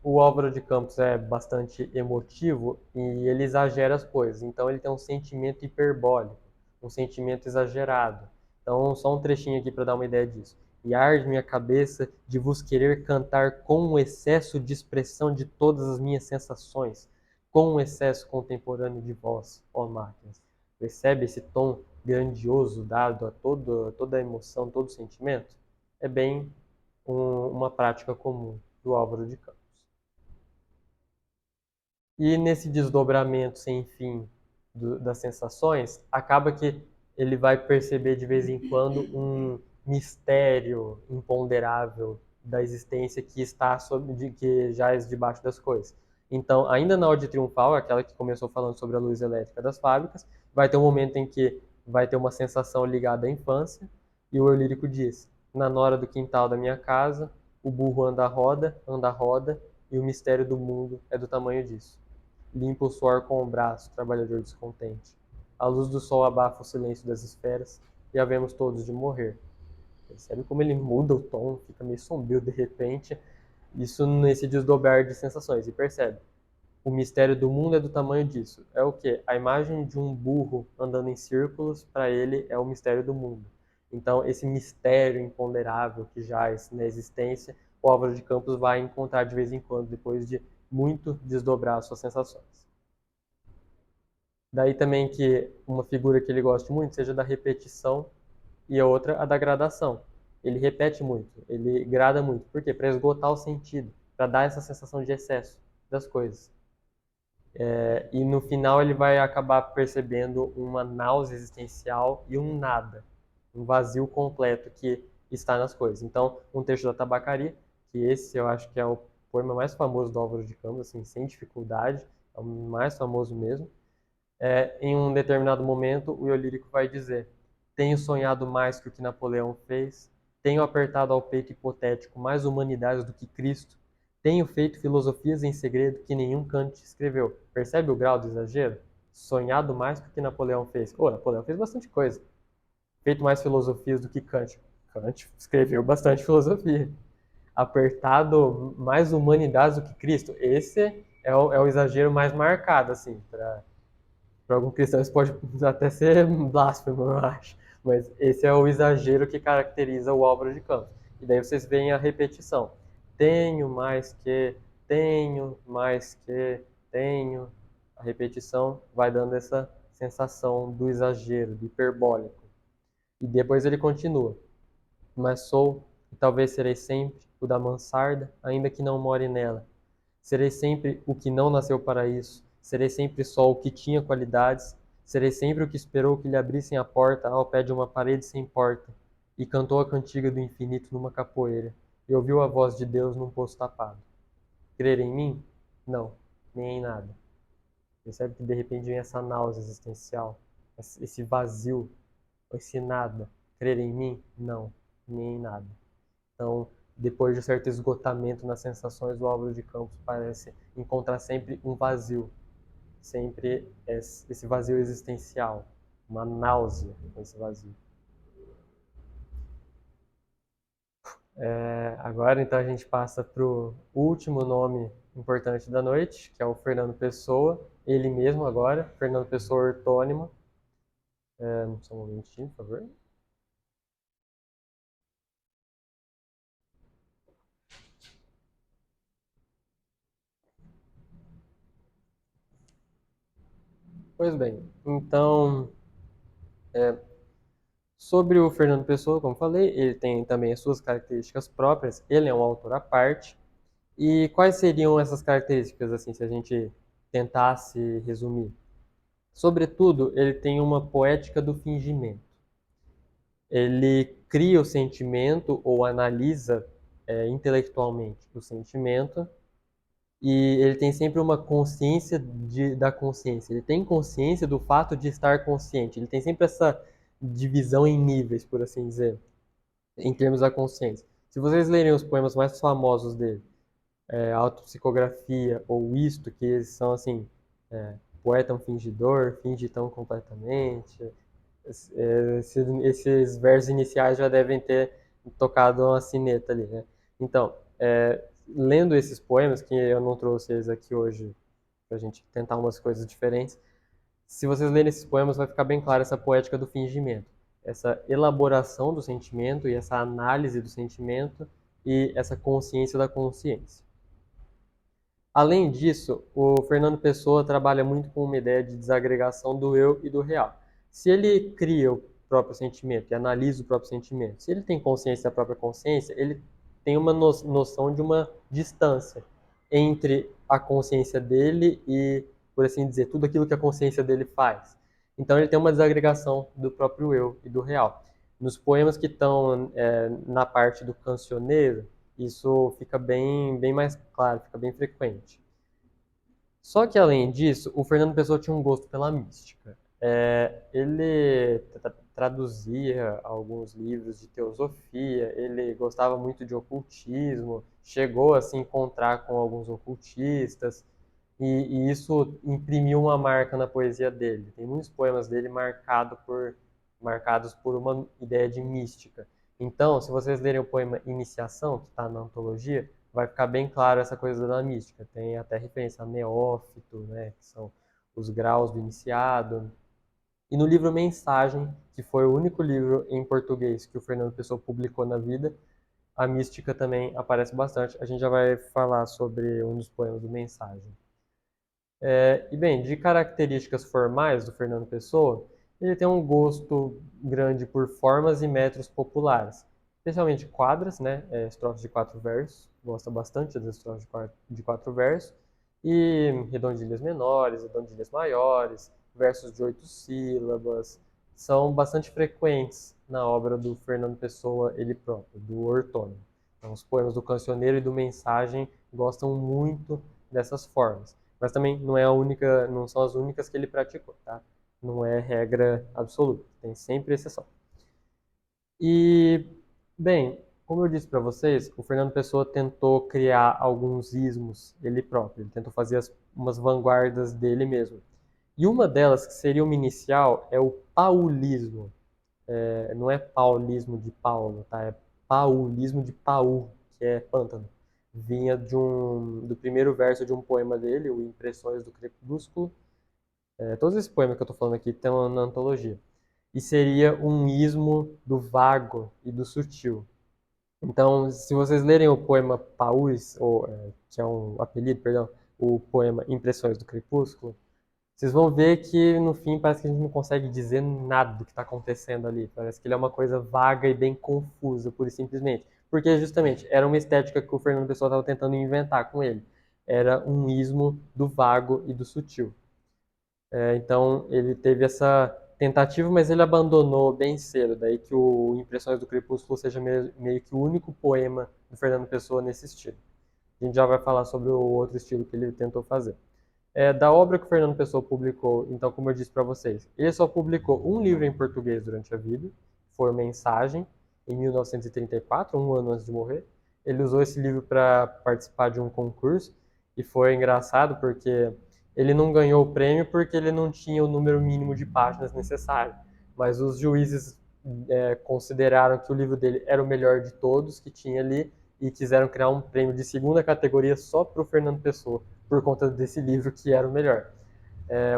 O Álvaro de Campos é bastante emotivo e ele exagera as coisas. Então ele tem um sentimento hiperbólico, um sentimento exagerado. Então, só um trechinho aqui para dar uma ideia disso. E arde minha cabeça de vos querer cantar com um excesso de expressão de todas as minhas sensações, com um excesso contemporâneo de vós, ó máquinas. Percebe esse tom grandioso dado a toda a emoção, todo o sentimento? É bem uma prática comum do Álvaro de Campos. E nesse desdobramento sem fim das sensações, acaba que ele vai perceber de vez em quando um mistério imponderável da existência que está que já é debaixo das coisas. Então, ainda na Ode Triunfal, aquela que começou falando sobre a luz elétrica das fábricas, vai ter um momento em que vai ter uma sensação ligada à infância, e o eu lírico diz: na nora do quintal da minha casa, o burro anda a roda, e o mistério do mundo é do tamanho disso. Limpa o suor com o braço, trabalhador descontente. A luz do sol abafa o silêncio das esferas e havemos todos de morrer. Percebe como ele muda o tom, fica meio sombrio de repente. Isso nesse desdobrar de sensações. E percebe, o mistério do mundo é do tamanho disso. É o quê? A imagem de um burro andando em círculos, para ele, é o mistério do mundo. Então, esse mistério imponderável que jaz na existência, o Álvaro de Campos vai encontrar de vez em quando, depois de muito desdobrar as suas sensações. Daí também que uma figura que ele gosta muito seja da repetição e a outra a da gradação. Ele repete muito, ele grada muito. Por quê? Para esgotar o sentido, para dar essa sensação de excesso das coisas. E no final ele vai acabar percebendo uma náusea existencial e um nada, um vazio completo que está nas coisas. Então, um texto da Tabacaria, que esse eu acho que é o poema mais famoso do Álvaro de Campos, assim, sem dificuldade, é o mais famoso mesmo. Em um determinado momento, o eu lírico vai dizer: tenho sonhado mais que o que Napoleão fez, tenho apertado ao peito hipotético mais humanidades do que Cristo, tenho feito filosofias em segredo que nenhum Kant escreveu. Percebe o grau do exagero? Sonhado mais que o que Napoleão fez. Napoleão fez bastante coisa. Feito mais filosofias do que Kant. Kant escreveu bastante filosofia. Apertado mais humanidades do que Cristo. Esse é o exagero mais marcado, assim, para algum cristão isso pode até ser blasfemo, eu acho. Mas esse é o exagero que caracteriza o Álvaro de Campos. E daí vocês veem a repetição. Tenho mais que, tenho mais que, tenho. A repetição vai dando essa sensação do exagero, do hiperbólico. E depois ele continua. Mas sou, e talvez serei sempre, o da mansarda, ainda que não more nela. Serei sempre o que não nasceu para isso. Serei sempre só o que tinha qualidades. Serei sempre o que esperou que lhe abrissem a porta ao pé de uma parede sem porta. E cantou a cantiga do infinito numa capoeira. E ouviu a voz de Deus num poço tapado. Crer em mim? Não, nem em nada. Percebe que de repente vem essa náusea existencial, esse vazio, esse nada. Crer em mim? Não, nem em nada. Então, depois de um certo esgotamento nas sensações, o Álvaro de Campos parece encontrar sempre um vazio, sempre esse vazio existencial, uma náusea com esse vazio. Agora, então, a gente passa para o último nome importante da noite, que é o Fernando Pessoa, ele mesmo agora, Fernando Pessoa ortônimo. Só um momentinho, por favor. Pois bem, então, sobre o Fernando Pessoa, como falei, ele tem também as suas características próprias, ele é um autor à parte. E quais seriam essas características, assim, se a gente tentasse resumir? Sobretudo, ele tem uma poética do fingimento. Ele cria o sentimento ou analisa intelectualmente o sentimento e ele tem sempre uma consciência da consciência. Ele tem consciência do fato de estar consciente. Ele tem sempre essa divisão em níveis, por assim dizer, em termos da consciência. Se vocês lerem os poemas mais famosos dele, autopsicografia ou isto, que eles são assim, poeta é um fingidor, finge tão completamente. Esses versos iniciais já devem ter tocado uma sineta ali, né? Então, lendo esses poemas, que eu não trouxe eles aqui hoje para a gente tentar umas coisas diferentes, se vocês lerem esses poemas vai ficar bem clara essa poética do fingimento, essa elaboração do sentimento e essa análise do sentimento e essa consciência da consciência. Além disso, o Fernando Pessoa trabalha muito com uma ideia de desagregação do eu e do real. Se ele cria o próprio sentimento e analisa o próprio sentimento, se ele tem consciência da própria consciência, ele tem uma noção de uma distância entre a consciência dele e, por assim dizer, tudo aquilo que a consciência dele faz. Então ele tem uma desagregação do próprio eu e do real. Nos poemas que estão na parte do cancioneiro, isso fica bem mais claro, fica bem frequente. Só que, além disso, o Fernando Pessoa tinha um gosto pela mística. Ele traduzia alguns livros de teosofia, ele gostava muito de ocultismo, chegou a se encontrar com alguns ocultistas, e isso imprimiu uma marca na poesia dele. Tem muitos poemas dele marcados por uma ideia de mística. Então, se vocês lerem o poema Iniciação, que está na antologia, vai ficar bem claro essa coisa da mística. Tem até referência a neófito, né, que são os graus do iniciado. E no livro Mensagem, que foi o único livro em português que o Fernando Pessoa publicou na vida, a mística também aparece bastante. A gente já vai falar sobre um dos poemas do Mensagem. E bem, de características formais do Fernando Pessoa, ele tem um gosto grande por formas e metros populares, especialmente quadras, né, estrofes de 4 versos, gosta bastante das estrofes de 4 versos, e redondilhas menores, redondilhas maiores, versos de 8 sílabas, são bastante frequentes na obra do Fernando Pessoa, ele próprio, do Ortônio. Então, os poemas do Cancioneiro e do Mensagem gostam muito dessas formas. Mas também não é a única, não são as únicas que ele praticou, tá? Não é regra absoluta, tem sempre exceção. E, bem, como eu disse para vocês, o Fernando Pessoa tentou criar alguns ismos ele próprio, ele tentou fazer umas vanguardas dele mesmo. E uma delas, que seria uma inicial, é o paulismo. Não é paulismo de Paulo, tá? É paulismo de Paul, que é pântano. Vinha do primeiro verso de um poema dele, o Impressões do Crepúsculo. Todos esses poemas que eu estou falando aqui estão na antologia. E seria um ismo do vago e do sutil. Então, se vocês lerem o poema Paus, que é um apelido, perdão, o poema Impressões do Crepúsculo, vocês vão ver que no fim parece que a gente não consegue dizer nada do que está acontecendo ali. Parece que ele é uma coisa vaga e bem confusa, pura e simplesmente. Porque justamente era uma estética que o Fernando Pessoa estava tentando inventar com ele. Era um ismo do vago e do sutil. Então ele teve essa tentativa, mas ele abandonou bem cedo. Daí que o Impressões do Crepúsculo seja meio que o único poema do Fernando Pessoa nesse estilo. A gente já vai falar sobre o outro estilo que ele tentou fazer. Da obra que o Fernando Pessoa publicou, então, como eu disse para vocês, ele só publicou um livro em português durante a vida, foi Mensagem, em 1934, um ano antes de morrer. Ele usou esse livro para participar de um concurso, e foi engraçado porque ele não ganhou o prêmio porque ele não tinha o número mínimo de páginas necessário, mas os juízes consideraram que o livro dele era o melhor de todos que tinha ali, e quiseram criar um prêmio de segunda categoria só para o Fernando Pessoa, por conta desse livro que era o melhor.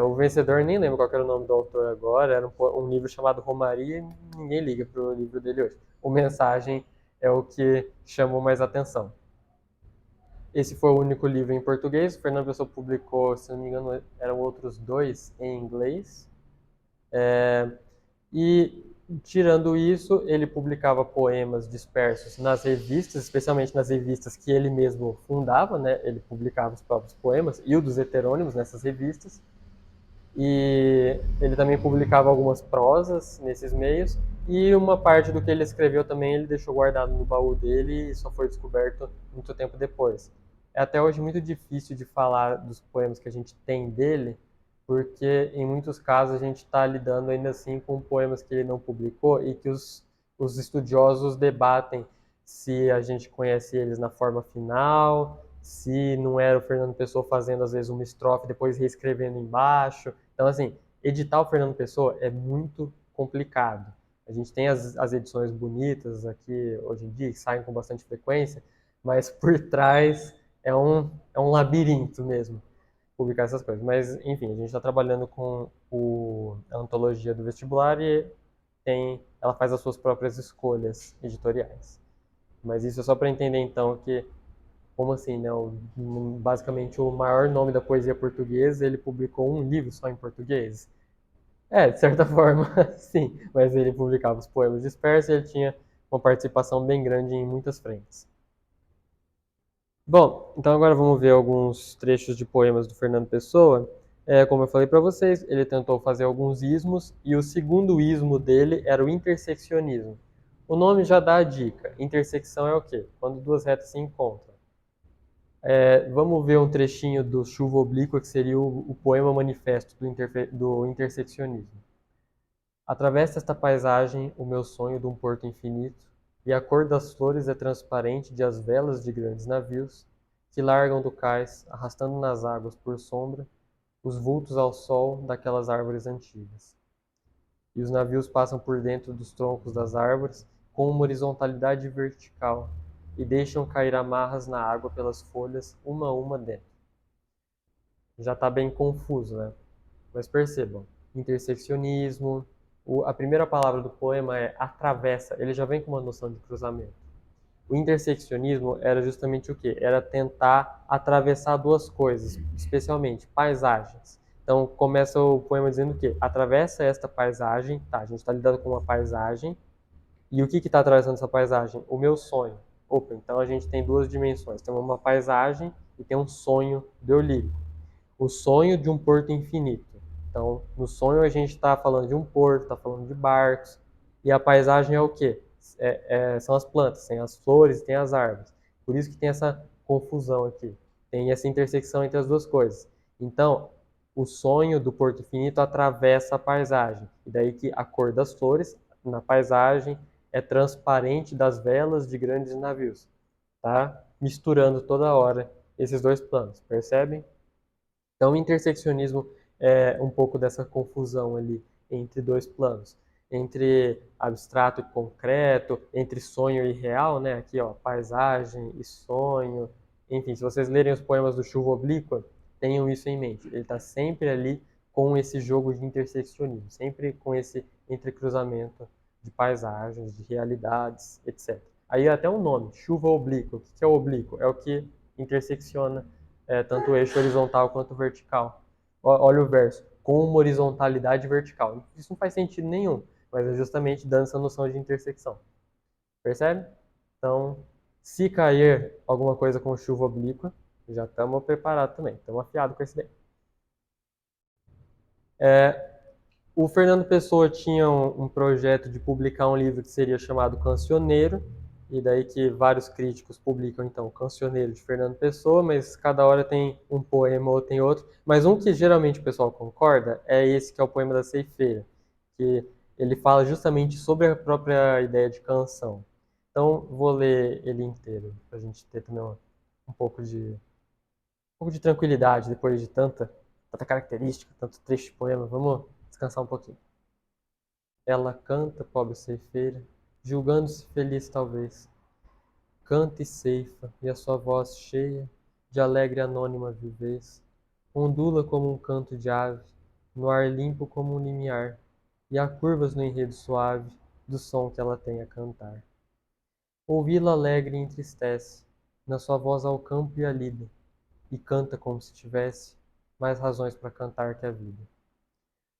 O vencedor, nem lembro qual era o nome do autor agora, era um livro chamado Romaria, e ninguém liga para o livro dele hoje. O Mensagem é o que chamou mais atenção. Esse foi o único livro em português, o Fernando Pessoa publicou, se não me engano, eram outros 2 em inglês. E, tirando isso, ele publicava poemas dispersos nas revistas, especialmente nas revistas que ele mesmo fundava, né? Ele publicava os próprios poemas e o dos heterônimos nessas revistas. E ele também publicava algumas prosas nesses meios, e uma parte do que ele escreveu também ele deixou guardado no baú dele e só foi descoberto muito tempo depois. É até hoje muito difícil de falar dos poemas que a gente tem dele, porque em muitos casos a gente está lidando ainda assim com poemas que ele não publicou e que os estudiosos debatem se a gente conhece eles na forma final, se não era o Fernando Pessoa fazendo às vezes uma estrofe e depois reescrevendo embaixo. Então, assim, editar o Fernando Pessoa é muito complicado. A gente tem as edições bonitas aqui hoje em dia, que saem com bastante frequência, mas por trás é um labirinto mesmo publicar essas coisas. Mas, enfim, a gente está trabalhando com a antologia do vestibular e ela faz as suas próprias escolhas editoriais. Mas isso é só para entender, então, que, como assim, né? Basicamente, o maior nome da poesia portuguesa, ele publicou um livro só em português. De certa forma, sim. Mas ele publicava os poemas dispersos e ele tinha uma participação bem grande em muitas frentes. Bom, então agora vamos ver alguns trechos de poemas do Fernando Pessoa. Como eu falei para vocês, ele tentou fazer alguns ismos, e o segundo ismo dele era o interseccionismo. O nome já dá a dica. Intersecção é o quê? Quando duas retas se encontram. Vamos ver um trechinho do Chuva Oblíqua, que seria o poema manifesto do interseccionismo. Atravessa esta paisagem o meu sonho de um porto infinito, e a cor das flores é transparente de as velas de grandes navios, que largam do cais, arrastando nas águas por sombra, os vultos ao sol daquelas árvores antigas. E os navios passam por dentro dos troncos das árvores, com uma horizontalidade vertical, e deixam cair amarras na água pelas folhas, uma a uma dentro. Já está bem confuso, né? Mas percebam, interseccionismo, a primeira palavra do poema é atravessa, ele já vem com uma noção de cruzamento. O interseccionismo era justamente o quê? Era tentar atravessar duas coisas, especialmente paisagens. Então começa o poema dizendo o quê? Atravessa esta paisagem, tá, a gente está lidando com uma paisagem, e o que está atravessando essa paisagem? O meu sonho. Opa, então a gente tem duas dimensões, tem uma paisagem e tem um sonho do eu lírico. O sonho de um porto infinito. Então, no sonho a gente está falando de um porto, está falando de barcos, e a paisagem é o quê? São as plantas, tem as flores e tem as árvores. Por isso que tem essa confusão aqui, tem essa intersecção entre as duas coisas. Então, o sonho do porto infinito atravessa a paisagem, e daí que a cor das flores na paisagem é transparente das velas de grandes navios, tá? Misturando toda hora esses dois planos, percebem? Então, o interseccionismo é um pouco dessa confusão ali entre dois planos, entre abstrato e concreto, entre sonho e real, né? Aqui, ó, paisagem e sonho. Enfim, se vocês lerem os poemas do Chuva Oblíqua, tenham isso em mente. Ele está sempre ali com esse jogo de interseccionismo, sempre com esse entrecruzamento de paisagens, de realidades, etc. Aí até um nome, chuva oblíqua. O que é o oblíquo? É o que intersecciona tanto o eixo horizontal quanto vertical. Olha o verso, com uma horizontalidade vertical. Isso não faz sentido nenhum, mas é justamente dando essa noção de intersecção. Percebe? Então, se cair alguma coisa com chuva oblíqua, já estamos preparados também, estamos afiados com esse daí. O Fernando Pessoa tinha um projeto de publicar um livro que seria chamado Cancioneiro, e daí que vários críticos publicam, então, Cancioneiro de Fernando Pessoa, mas cada hora tem um poema ou tem outro. Mas um que geralmente o pessoal concorda é esse que é o poema da Ceifeira, que ele fala justamente sobre a própria ideia de canção. Então, vou ler ele inteiro, para a gente ter também um pouco de tranquilidade depois de tanta característica, tanto trecho de poema. Vamos descansar um pouquinho. Ela canta, pobre ceifeira, julgando-se feliz talvez. Canta e ceifa, e a sua voz cheia de alegre e anônima vivez ondula como um canto de ave, no ar limpo como um limiar, e há curvas no enredo suave do som que ela tem a cantar. Ouvi-la alegre entristece, na sua voz ao campo e à lida, e canta como se tivesse mais razões para cantar que a vida.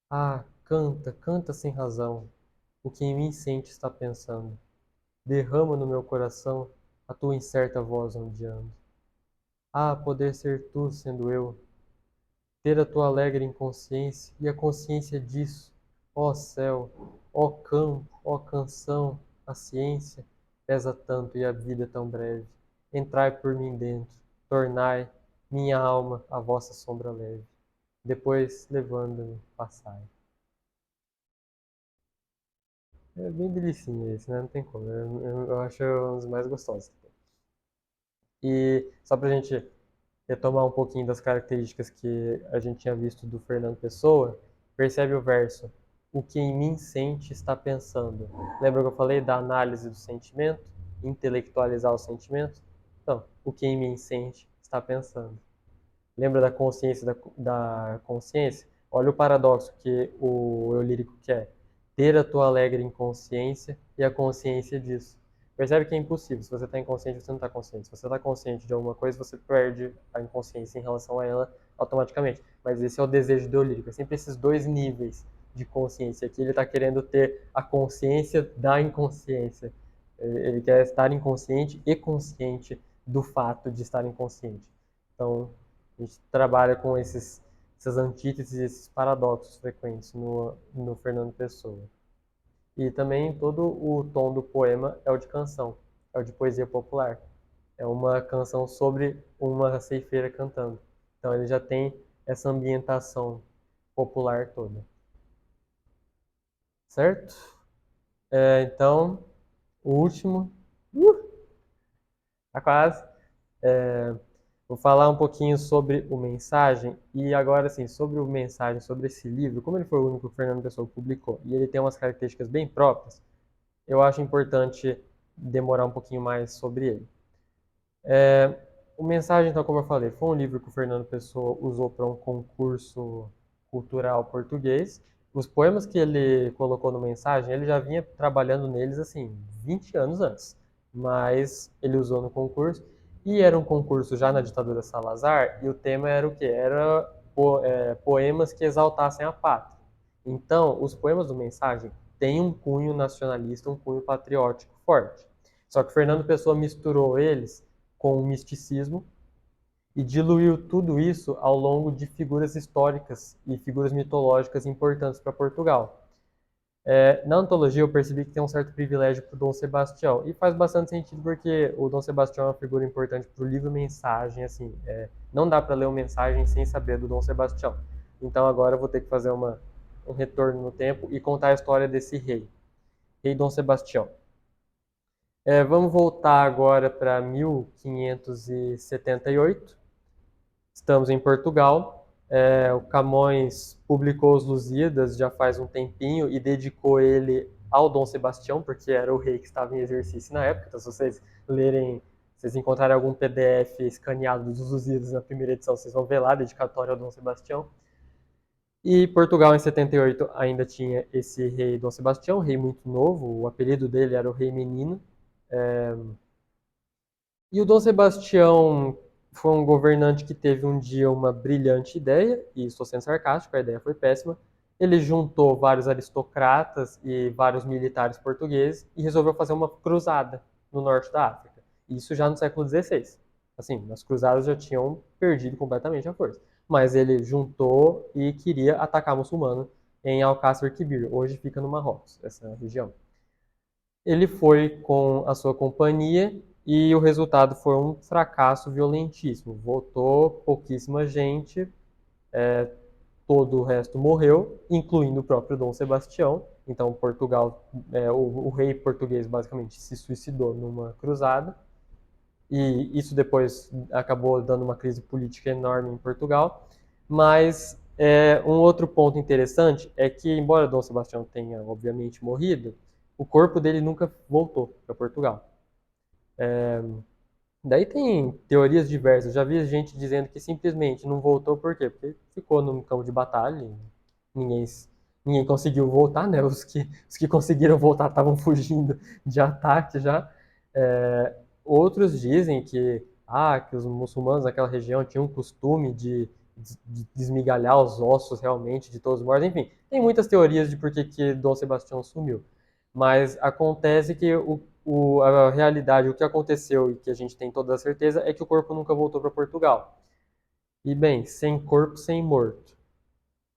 Ah, canta, canta sem razão, o que em mim sente está pensando. Derrama no meu coração a tua incerta voz ondeando. Ah, poder ser tu sendo eu, ter a tua alegre inconsciência e a consciência disso, ó céu, ó campo, ó canção, a ciência pesa tanto e a vida tão breve. Entrai por mim dentro, tornai minha alma a vossa sombra leve. Depois, levando-me, passai. É bem delicinho esse, né? Não tem como. Eu acho um dos mais gostosos. E só pra gente retomar um pouquinho das características que a gente tinha visto do Fernando Pessoa, percebe o verso. O que em mim sente está pensando. Lembra que eu falei da análise do sentimento? Intelectualizar o sentimento? Então, o que em mim sente está pensando. Lembra da consciência da consciência? Olha o paradoxo que o eu lírico quer. Ter a tua alegre inconsciência e a consciência disso. Percebe que é impossível. Se você está inconsciente, você não está consciente. Se você está consciente de alguma coisa, você perde a inconsciência em relação a ela automaticamente. Mas esse é o desejo do eu lírico. É sempre esses dois níveis de consciência. Aqui ele está querendo ter a consciência da inconsciência. Ele quer estar inconsciente e consciente do fato de estar inconsciente. Então, a gente trabalha com essas antíteses, esses paradoxos frequentes no Fernando Pessoa. E também todo o tom do poema é o de canção, é o de poesia popular. É uma canção sobre uma ceifeira cantando. Então ele já tem essa ambientação popular toda. Certo? Então, o último. Tá quase. Vou falar um pouquinho sobre o Mensagem e agora sim, sobre o Mensagem, sobre esse livro, como ele foi o único que o Fernando Pessoa publicou e ele tem umas características bem próprias, eu acho importante demorar um pouquinho mais sobre ele. O Mensagem, então, como eu falei, foi um livro que o Fernando Pessoa usou para um concurso cultural português. Os poemas que ele colocou no Mensagem, ele já vinha trabalhando neles, assim, 20 anos antes. Mas ele usou no concurso. E era um concurso já na ditadura Salazar, e o tema era o quê? Era poemas que exaltassem a pátria. Então, os poemas do Mensagem têm um cunho nacionalista, um cunho patriótico forte. Só que Fernando Pessoa misturou eles com o misticismo e diluiu tudo isso ao longo de figuras históricas e figuras mitológicas importantes para Portugal. Na antologia eu percebi que tem um certo privilégio para o Dom Sebastião, e faz bastante sentido porque o Dom Sebastião é uma figura importante para o livro Mensagem, assim, não dá para ler uma Mensagem sem saber do Dom Sebastião. Então agora eu vou ter que fazer um retorno no tempo e contar a história desse rei Dom Sebastião. Vamos voltar agora para 1578. Estamos em Portugal. O Camões publicou os Lusíadas já faz um tempinho e dedicou ele ao Dom Sebastião, porque era o rei que estava em exercício na época. Então, se vocês lerem, se vocês encontrarem algum PDF escaneado dos Lusíadas na primeira edição, vocês vão ver lá, dedicatório ao Dom Sebastião. E Portugal, em 78, ainda tinha esse rei Dom Sebastião, rei muito novo, o apelido dele era o Rei Menino. E o Dom Sebastião foi um governante que teve um dia uma brilhante ideia, e estou sendo sarcástico, a ideia foi péssima. Ele juntou vários aristocratas e vários militares portugueses e resolveu fazer uma cruzada no norte da África. Isso já no século XVI. Assim, as cruzadas já tinham perdido completamente a força. Mas ele juntou e queria atacar muçulmano em Alcácer Quibir. Hoje fica no Marrocos, essa região. Ele foi com a sua companhia e o resultado foi um fracasso violentíssimo. Votou pouquíssima gente, todo o resto morreu, incluindo o próprio Dom Sebastião. Então, Portugal, o rei português basicamente se suicidou numa cruzada. E isso depois acabou dando uma crise política enorme em Portugal. Mas um outro ponto interessante é que, embora Dom Sebastião tenha, obviamente, morrido, o corpo dele nunca voltou para Portugal. Daí tem teorias diversas. Já vi gente dizendo que simplesmente não voltou por quê? Porque ficou num campo de batalha e ninguém, ninguém conseguiu voltar, né? Os que conseguiram voltar estavam fugindo de ataque já. Outros dizem que os muçulmanos naquela região tinham o costume de desmigalhar os ossos realmente de todos os mortos. Enfim, tem muitas teorias de por que Dom Sebastião sumiu. Mas acontece que a realidade, o que aconteceu e que a gente tem toda a certeza é que o corpo nunca voltou para Portugal. E bem, sem corpo, sem morto.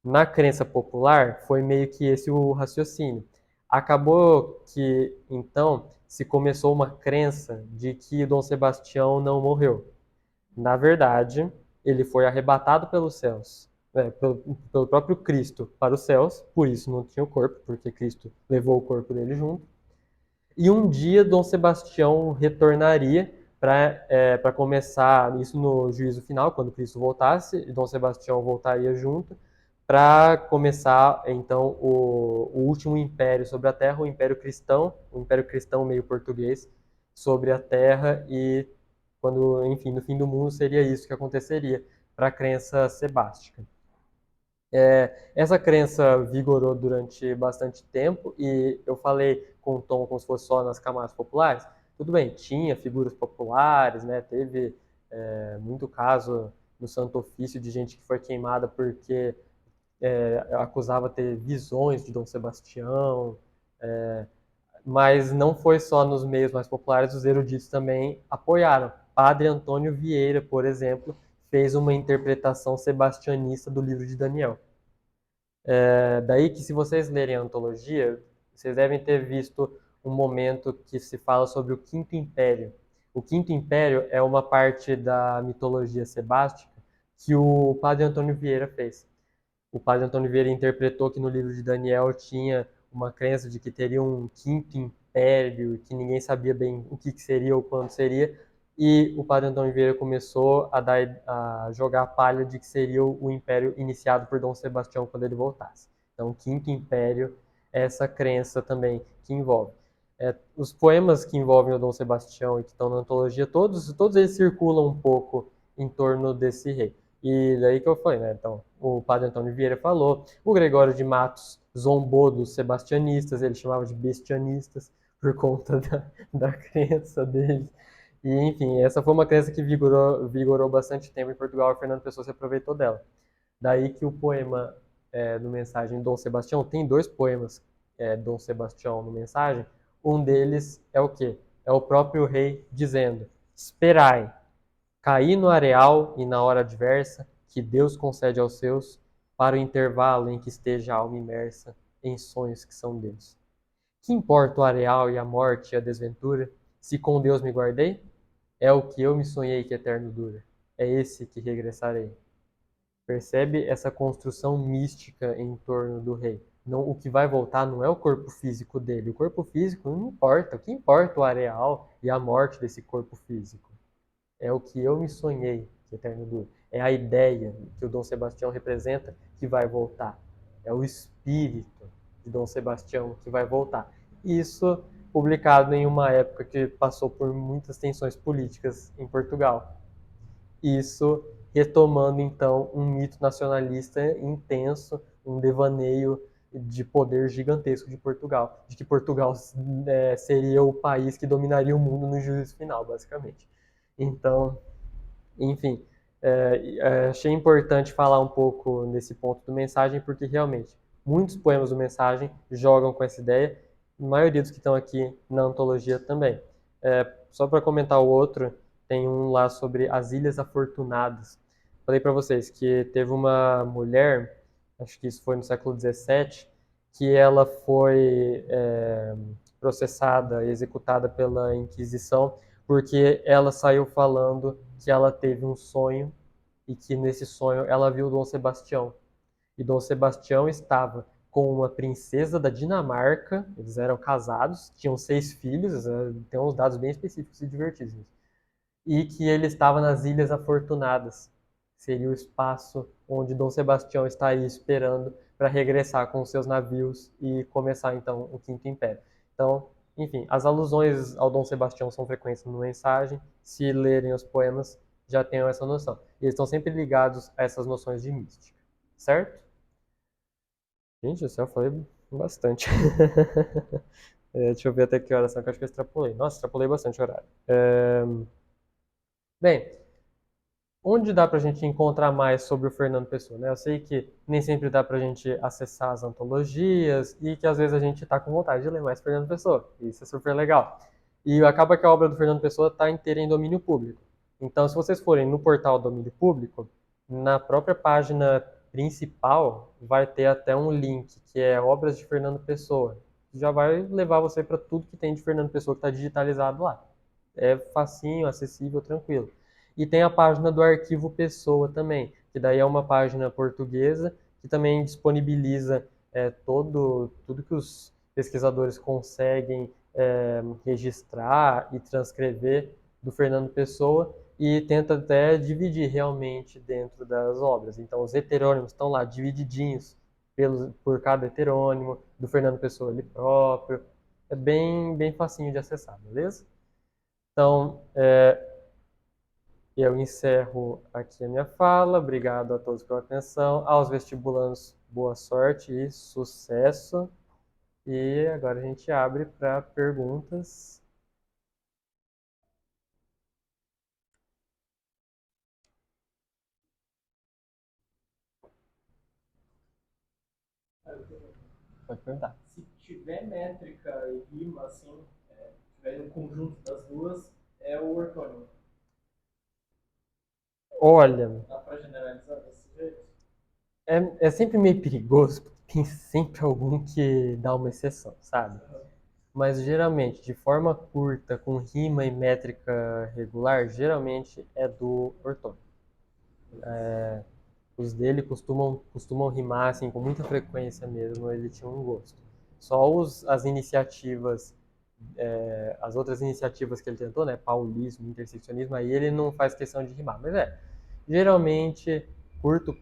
Na crença popular, foi meio que esse o raciocínio. Acabou que, então, se começou uma crença de que Dom Sebastião não morreu. Na verdade, ele foi arrebatado pelos céus, pelo próprio Cristo para os céus, por isso não tinha o corpo, porque Cristo levou o corpo dele junto. E um dia Dom Sebastião retornaria para começar isso no juízo final, quando Cristo voltasse, e Dom Sebastião voltaria junto para começar então o último império sobre a Terra, o Império Cristão meio português sobre a Terra, e quando, enfim, no fim do mundo seria isso que aconteceria para a crença sebástica. Essa crença vigorou durante bastante tempo e eu falei com o tom como se fosse só nas camadas populares. Tudo bem, tinha figuras populares, né? Teve muito caso no Santo Ofício de gente que foi queimada porque acusava ter visões de Dom Sebastião, mas não foi só nos meios mais populares, os eruditos também apoiaram. Padre Antônio Vieira, por exemplo, fez uma interpretação sebastianista do livro de Daniel. Daí que, se vocês lerem a antologia, vocês devem ter visto um momento que se fala sobre o Quinto Império. O Quinto Império é uma parte da mitologia sebástica que o padre Antônio Vieira fez. O padre Antônio Vieira interpretou que no livro de Daniel tinha uma crença de que teria um quinto império, que ninguém sabia bem o que seria ou quando seria, e o padre Antônio Vieira começou a jogar a palha de que seria o império iniciado por Dom Sebastião quando ele voltasse. Então, o quinto império é essa crença também que envolve. Os poemas que envolvem o Dom Sebastião e que estão na antologia, todos eles circulam um pouco em torno desse rei. E daí que eu falei, né? Então, o padre Antônio Vieira falou, o Gregório de Matos zombou dos sebastianistas, ele chamava de bestianistas por conta da crença dele. E, enfim, essa foi uma crença que vigorou bastante tempo em Portugal e Fernando Pessoa se aproveitou dela. Daí que o poema do Mensagem Dom Sebastião, tem dois poemas Dom Sebastião no Mensagem, um deles é o quê? É o próprio rei dizendo, esperai, caí no areal e na hora adversa, que Deus concede aos seus, para o intervalo em que esteja a alma imersa em sonhos que são Deus. Que importa o areal e a morte e a desventura, se com Deus me guardei? É o que eu me sonhei que eterno dura, é esse que regressarei. Percebe essa construção mística em torno do rei. Não, o que vai voltar não é o corpo físico dele. O corpo físico não importa. O que importa é o areal e a morte desse corpo físico. É o que eu me sonhei, que eterno dura. É a ideia que o Dom Sebastião representa que vai voltar. É o espírito de Dom Sebastião que vai voltar. Isso publicado em uma época que passou por muitas tensões políticas em Portugal. Isso retomando então um mito nacionalista intenso, um devaneio de poder gigantesco de Portugal, de que Portugal seria o país que dominaria o mundo no juízo final, basicamente. Então, enfim, achei importante falar um pouco nesse ponto do Mensagem, porque realmente muitos poemas do Mensagem jogam com essa ideia, a maioria dos que estão aqui na antologia também. Só para comentar o outro, tem um lá sobre as Ilhas Afortunadas. Falei para vocês que teve uma mulher, acho que isso foi no século XVII, que ela foi processada e executada pela Inquisição porque ela saiu falando que ela teve um sonho e que nesse sonho ela viu Dom Sebastião. E Dom Sebastião estava com uma princesa da Dinamarca, eles eram casados, tinham 6 filhos, tem uns dados bem específicos e divertidos. E que ele estava nas Ilhas Afortunadas. Seria o espaço onde Dom Sebastião estaria esperando para regressar com seus navios e começar então o Quinto Império. Então, enfim, as alusões ao Dom Sebastião são frequentes no Mensagem. Se lerem os poemas, já tenham essa noção. E eles estão sempre ligados a essas noções de mística, certo? Gente do céu, eu falei bastante. Deixa eu ver até que horas são, que eu acho que eu extrapolei. Nossa, extrapolei bastante o horário. Bem, onde dá pra gente encontrar mais sobre o Fernando Pessoa, né? Eu sei que nem sempre dá pra gente acessar as antologias e que às vezes a gente tá com vontade de ler mais Fernando Pessoa. Isso é super legal. E acaba que a obra do Fernando Pessoa tá inteira em domínio público. Então, se vocês forem no portal domínio público, na própria página principal vai ter até um link que é Obras de Fernando Pessoa. Já vai levar você para tudo que tem de Fernando Pessoa que está digitalizado lá. É facinho, acessível, tranquilo. E tem a página do Arquivo Pessoa também, que daí é uma página portuguesa que também disponibiliza tudo que os pesquisadores conseguem registrar e transcrever do Fernando Pessoa e tenta até dividir realmente dentro das obras. Então, os heterônimos estão lá divididinhos por cada heterônimo, do Fernando Pessoa ele próprio. É bem facinho de acessar, beleza? Então, eu encerro aqui a minha fala. Obrigado a todos pela atenção. Aos vestibulandos, boa sorte e sucesso. E agora a gente abre para perguntas. Pode perguntar. Se tiver métrica e rima, assim, tiver um conjunto das duas, é o ortônimo. Olha, Dá pra generalizar desse jeito? é sempre meio perigoso, porque tem sempre algum que dá uma exceção, sabe? Mas geralmente, de forma curta, com rima e métrica regular, geralmente é do ortônimo. Os dele costumam rimar assim, com muita frequência mesmo, ele tinha um gosto. Só as iniciativas, as outras iniciativas que ele tentou, né, paulismo, interseccionismo, aí ele não faz questão de rimar. Mas geralmente curto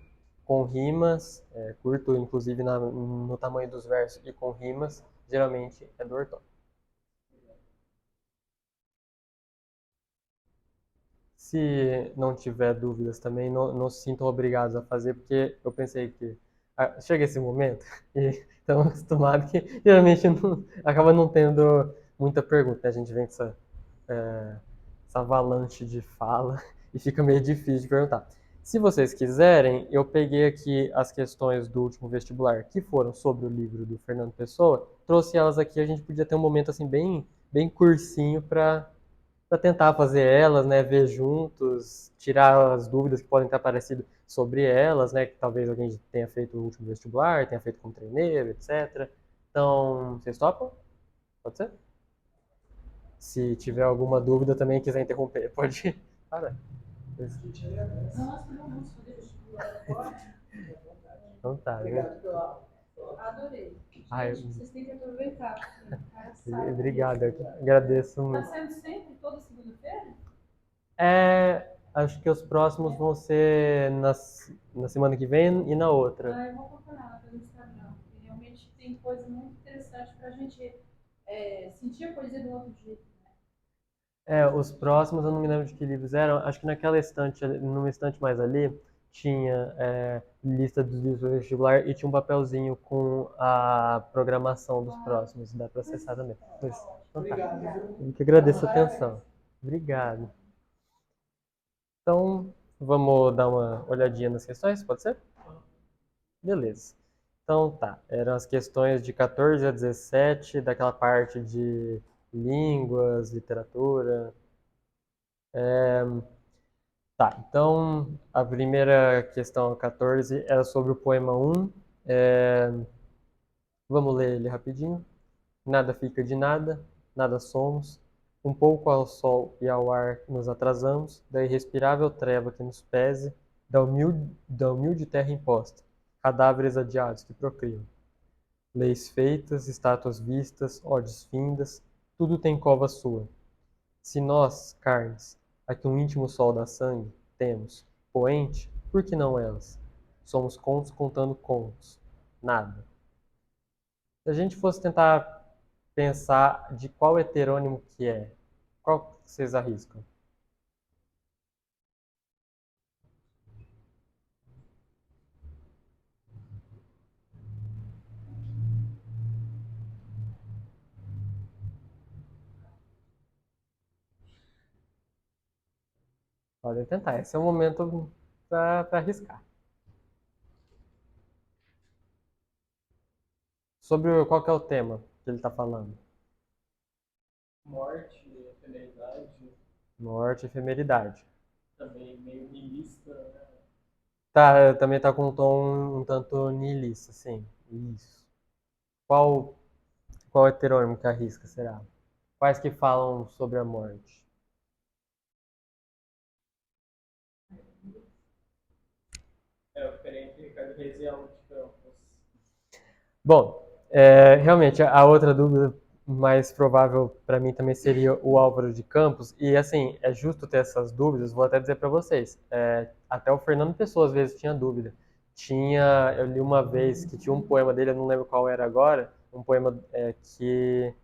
com rimas, curto inclusive no tamanho dos versos e com rimas, geralmente é do ortônimo. Se não tiver dúvidas também, não se sintam obrigados a fazer, porque eu pensei que chega esse momento e estamos acostumados que geralmente acaba não tendo muita pergunta, né? A gente vem com essa avalanche de fala e fica meio difícil de perguntar. Se vocês quiserem, eu peguei aqui as questões do último vestibular que foram sobre o livro do Fernando Pessoa, trouxe elas aqui, a gente podia ter um momento assim bem cursinho para tentar fazer elas, né, ver juntos, tirar as dúvidas que podem ter aparecido sobre elas, né, que talvez alguém tenha feito o último vestibular, tenha feito como treineiro, etc. Então, vocês topam? Pode ser? Se tiver alguma dúvida também quiser interromper, pode ir. Para. Nossa, não vamos fazer vestibular agora? Então tá, Obrigado pela Adorei. Ai, Gente, vocês têm que aproveitar. Porque o cara sabe. obrigado, eu agradeço Tá muito. saindo sempre, toda segunda-feira? Acho que os próximos vão ser na semana que vem e na outra. Ah, eu vou acompanhar lá pelo Instagram. Porque realmente tem coisa muito interessante pra gente sentir a poesia do outro jeito. Os próximos eu não me lembro de que livros eram. Acho que naquela estante, numa estante mais ali, tinha lista dos livros do vestibular e tinha um papelzinho com a programação dos próximos. Dá para acessar também. Pois, então tá. Obrigado, viu? Eu que agradeço a atenção. Obrigado. Então, vamos dar uma olhadinha nas questões, pode ser? Beleza. Então tá, eram as questões de 14 a 17, daquela parte de línguas, literatura. Tá, então a primeira questão 14 era sobre o poema 1. Vamos ler ele rapidinho. Nada fica de nada, nada somos. Um pouco ao sol e ao ar nos atrasamos, da irrespirável treva que nos pese, da humilde terra imposta, cadáveres adiados que procriam. Leis feitas, estátuas vistas, odes findas, tudo tem cova sua. Se nós, carnes, a que um íntimo sol dá sangue, temos, poente, por que não elas? Somos contos contando contos. Nada. Se a gente fosse tentar pensar de qual heterônimo que é, qual vocês arriscam? Podem tentar, esse é o momento para arriscar. Sobre qual que é o tema que ele está falando? Morte, efemeridade, Morte e efemeridade. também meio niilista, né? Tá, também tá com um tom um tanto niilista, sim. Isso. Qual, qual heterônimo que arrisca, será? Quais que falam sobre a morte? Eu ficaria entre Ricardo Reis e Almo de Campos. Bom, realmente, a outra dúvida mais provável para mim também seria o Álvaro de Campos. E, assim, é justo ter essas dúvidas, vou até dizer para vocês. Até o Fernando Pessoa, às vezes, tinha dúvida. Eu li uma vez que tinha um poema dele, eu não lembro qual era agora, um poema que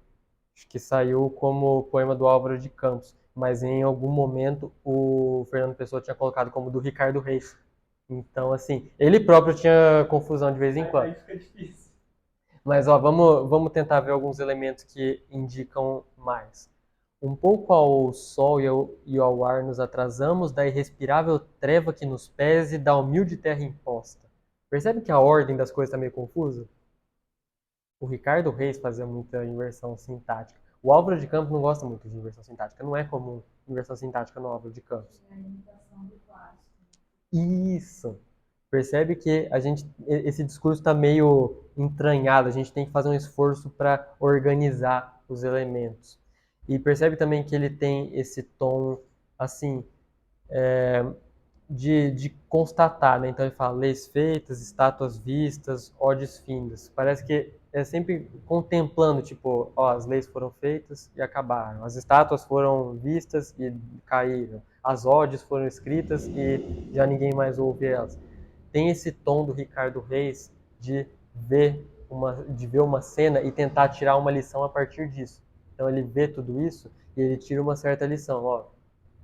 saiu como poema do Álvaro de Campos. Mas em algum momento o Fernando Pessoa tinha colocado como do Ricardo Reis. Então, assim, ele próprio tinha confusão de vez em quando. Aí fica difícil. Mas ó, vamos tentar ver alguns elementos que indicam mais. Um pouco ao sol e ao ar nos atrasamos, da irrespirável treva que nos pese, da humilde terra imposta. Percebe que a ordem das coisas está meio confusa? O Ricardo Reis fazia muita inversão sintática. O Álvaro de Campos não gosta muito de inversão sintática. Não é comum inversão sintática no Álvaro de Campos. É a imitação do clássico. Isso. Percebe que esse discurso está meio entranhado, a gente tem que fazer um esforço para organizar os elementos. E percebe também que ele tem esse tom, assim, de constatar, né? Então ele fala leis feitas, estátuas vistas, odes findas. Parece que é sempre contemplando, tipo, ó, as leis foram feitas e acabaram, as estátuas foram vistas e caíram, as odes foram escritas e já ninguém mais ouve elas. Tem esse tom do Ricardo Reis de ver uma cena e tentar tirar uma lição a partir disso. Então ele vê tudo isso e ele tira uma certa lição. Ó,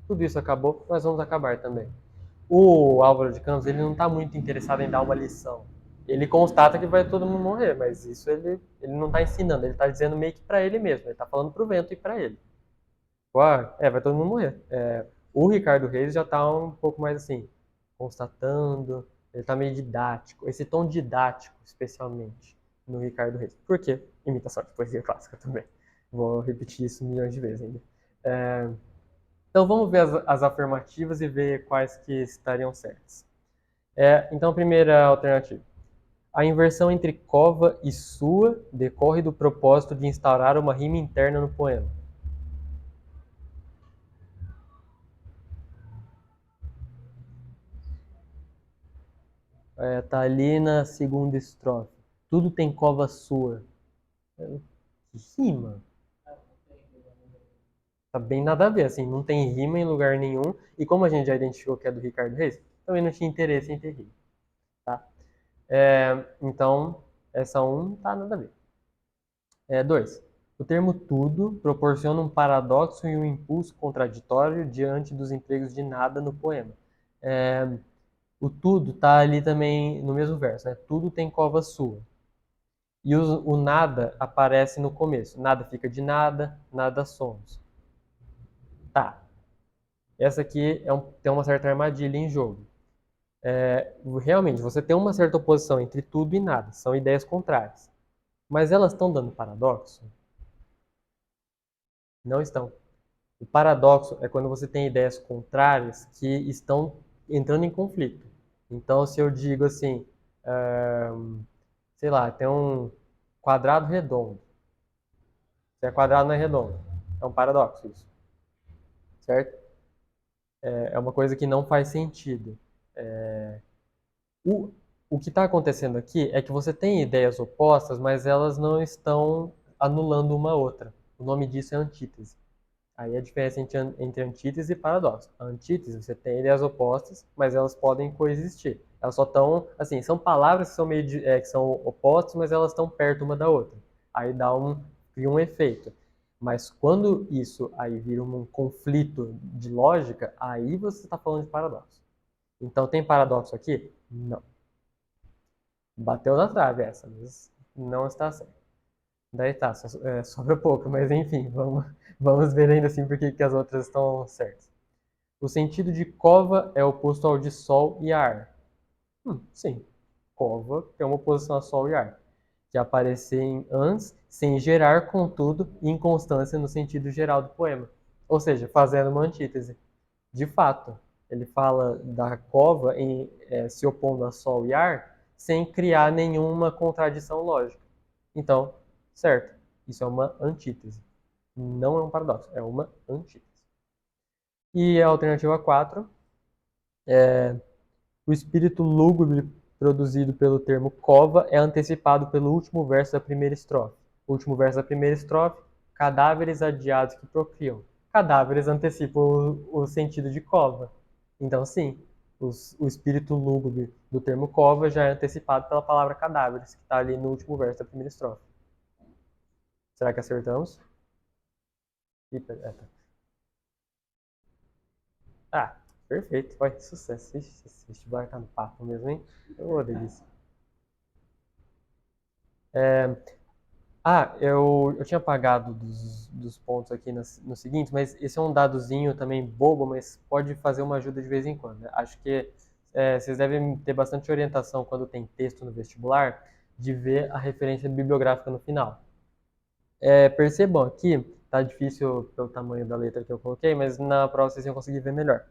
tudo isso acabou, nós vamos acabar também. O Álvaro de Campos, ele não está muito interessado em dar uma lição. Ele constata que vai todo mundo morrer, mas isso ele não está ensinando, ele está dizendo meio que para ele mesmo, ele está falando para o vento e para ele. Vai todo mundo morrer. O Ricardo Reis já está um pouco mais assim, constatando, ele está meio didático, esse tom didático, especialmente, no Ricardo Reis. Por quê? Imitação de poesia clássica também. Vou repetir isso milhões de vezes ainda. Então vamos ver as afirmativas e ver quais que estariam certas. Então, a primeira alternativa. A inversão entre cova e sua decorre do propósito de instaurar uma rima interna no poema. Tá ali na segunda estrofe. Tudo tem cova sua. Que rima. Tá bem nada a ver, assim, não tem rima em lugar nenhum. E como a gente já identificou que é do Ricardo Reis, também não tinha interesse em ter rima. Tá? Então, essa 1 tá nada a ver. 2. O termo tudo proporciona um paradoxo e um impulso contraditório diante dos empregos de nada no poema. O tudo tá ali também no mesmo verso, né? Tudo tem cova sua. E o nada aparece no começo. Nada fica de nada, nada somos. Tá. Essa aqui tem uma certa armadilha em jogo. Realmente, você tem uma certa oposição entre tudo e nada. São ideias contrárias. Mas elas estão dando paradoxo? Não estão. O paradoxo é quando você tem ideias contrárias que estão entrando em conflito. Então, se eu digo assim, sei lá, tem um quadrado redondo. Se é quadrado, não é redondo. É um paradoxo isso. Certo? É uma coisa que não faz sentido. O que está acontecendo aqui é que você tem ideias opostas, mas elas não estão anulando uma outra. O nome disso é antítese. Aí a diferença entre antítese e paradoxo. A antítese, você tem ideias opostas, mas elas podem coexistir. Elas só estão, assim, são palavras que são que são opostas, mas elas estão perto uma da outra. Aí cria um efeito. Mas quando isso aí vira um conflito de lógica, aí você está falando de paradoxo. Então tem paradoxo aqui? Não. Bateu na trave essa, mas não está certo. Daí tá, sobra pouco, mas enfim, vamos ver ainda assim porque que as outras estão certas. O sentido de cova é oposto ao de sol e ar. Sim, cova é uma oposição a sol e ar, que aparecem antes, sem gerar, contudo, inconstância no sentido geral do poema. Ou seja, fazendo uma antítese. De fato, ele fala da cova se opondo a sol e ar, sem criar nenhuma contradição lógica. Então, certo, isso é uma antítese. Não é um paradoxo, é uma antítese. E a alternativa 4 o espírito lúgubre produzido pelo termo cova é antecipado pelo último verso da primeira estrofe. O último verso da primeira estrofe, cadáveres adiados que procriam. Cadáveres antecipam o sentido de cova. Então, sim, o espírito lúgubre do termo cova já é antecipado pela palavra cadáveres, que está ali no último verso da primeira estrofe. Será que acertamos? Perfeito. Olha, sucesso. Esse vestibular tá no papo mesmo, hein? Ô, delícia. Eu tinha apagado dos pontos aqui no seguinte, mas esse é um dadozinho também bobo, mas pode fazer uma ajuda de vez em quando, né? Acho que vocês devem ter bastante orientação quando tem texto no vestibular, de ver a referência bibliográfica no final. Percebam aqui, tá difícil pelo tamanho da letra que eu coloquei, mas na prova vocês vão conseguir ver melhor.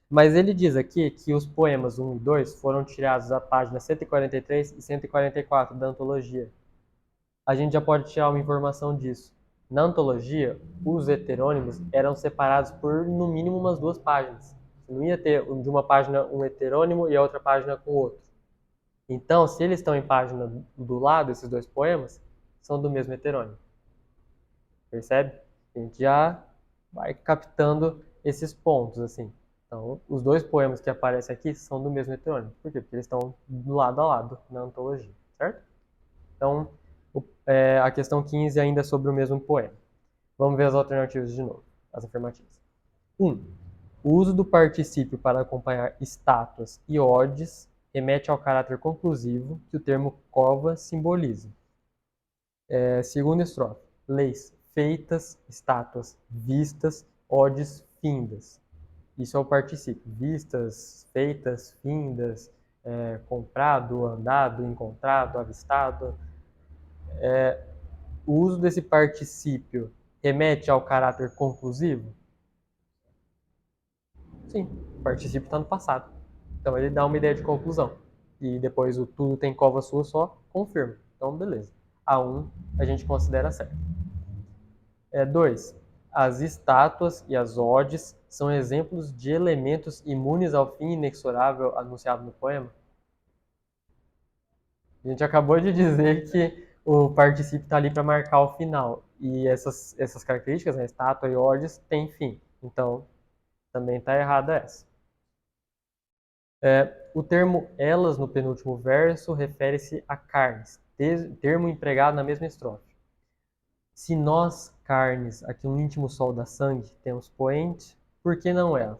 Mas ele diz aqui que os poemas 1 e 2 foram tirados da página 143 e 144 da antologia. A gente já pode tirar uma informação disso. Na antologia, os heterônimos eram separados por no mínimo umas 2 páginas. Você não ia ter de uma página um heterônimo e a outra página com outro. Então, se eles estão em página do lado, esses 2 poemas, são do mesmo heterônimo. Percebe? A gente já vai captando esses pontos, assim. Então, os 2 poemas que aparecem aqui são do mesmo heterônimo. Por quê? Porque eles estão lado a lado na antologia, certo? Então, a questão 15 ainda é sobre o mesmo poema. Vamos ver as alternativas de novo, as afirmativas. 1. O uso do particípio para acompanhar estátuas e odes remete ao caráter conclusivo que o termo cova simboliza. Segunda estrofe. Leis feitas, estátuas vistas, odes findas. Isso é o particípio. Vistas, feitas, findas, comprado, andado, encontrado, avistado. O uso desse particípio remete ao caráter conclusivo? Sim, o particípio está no passado. Então ele dá uma ideia de conclusão. E depois o tudo tem cova sua só confirma. Então beleza. A1 a gente considera certo. 2. As estátuas e as odes são exemplos de elementos imunes ao fim inexorável anunciado no poema? A gente acabou de dizer que o particípio está ali para marcar o final. E essas características, né, estátua e odes, têm fim. Então, também está errada essa. O termo elas no penúltimo verso refere-se a carnes, termo empregado na mesma estrofe. Se nós, carnes, aqui no íntimo sol da sangue, temos poente, por que não elas?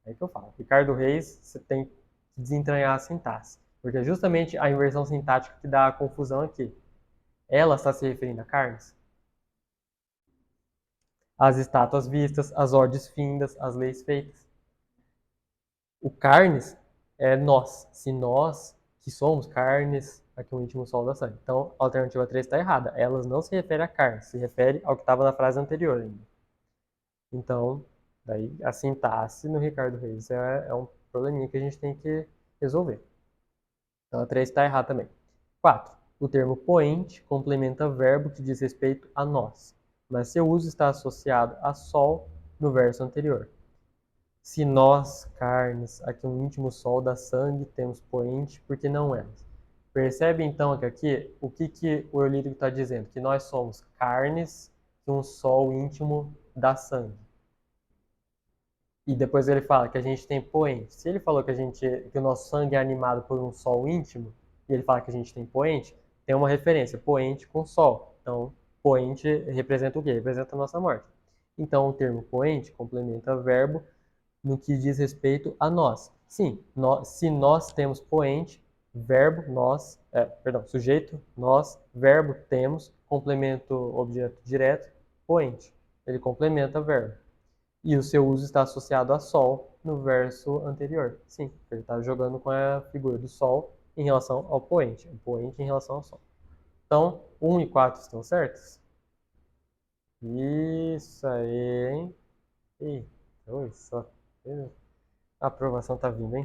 É que eu falo. Ricardo Reis, você tem que desentranhar a sintaxe. Porque é justamente a inversão sintática que dá a confusão aqui. Ela está se referindo a carnes? As estátuas vistas, as odes findas, as leis feitas. O carnes é nós. Se nós, que somos carnes, aqui no íntimo sol da sangue. Então, a alternativa 3 está errada. Elas não se referem a carne, se refere ao que estava na frase anterior ainda. Então, daí a sintaxe no Ricardo Reis é um probleminha que a gente tem que resolver. Então, a 3 está errada também. 4. O termo poente complementa verbo que diz respeito a nós, mas seu uso está associado a sol no verso anterior. Se nós, carnes, aqui no íntimo sol da sangue, temos poente, por que não elas? Percebe então que aqui, o que o Eulírico está dizendo? Que nós somos carnes de um sol íntimo da sangue. E depois ele fala que a gente tem poente. Se ele falou que o nosso sangue é animado por um sol íntimo, e ele fala que a gente tem poente, tem uma referência, poente com sol. Então, poente representa o quê? Representa a nossa morte. Então, o termo poente complementa verbo no que diz respeito a nós. Sim, se nós temos poente, verbo nós, sujeito nós, verbo temos, complemento objeto direto, poente. Ele complementa verbo. E o seu uso está associado a sol no verso anterior. Sim, ele está jogando com a figura do sol em relação ao poente. O poente em relação ao sol. Então, 1 e 4 estão certos? Isso aí, hein? Eita, só. A aprovação tá vindo, hein?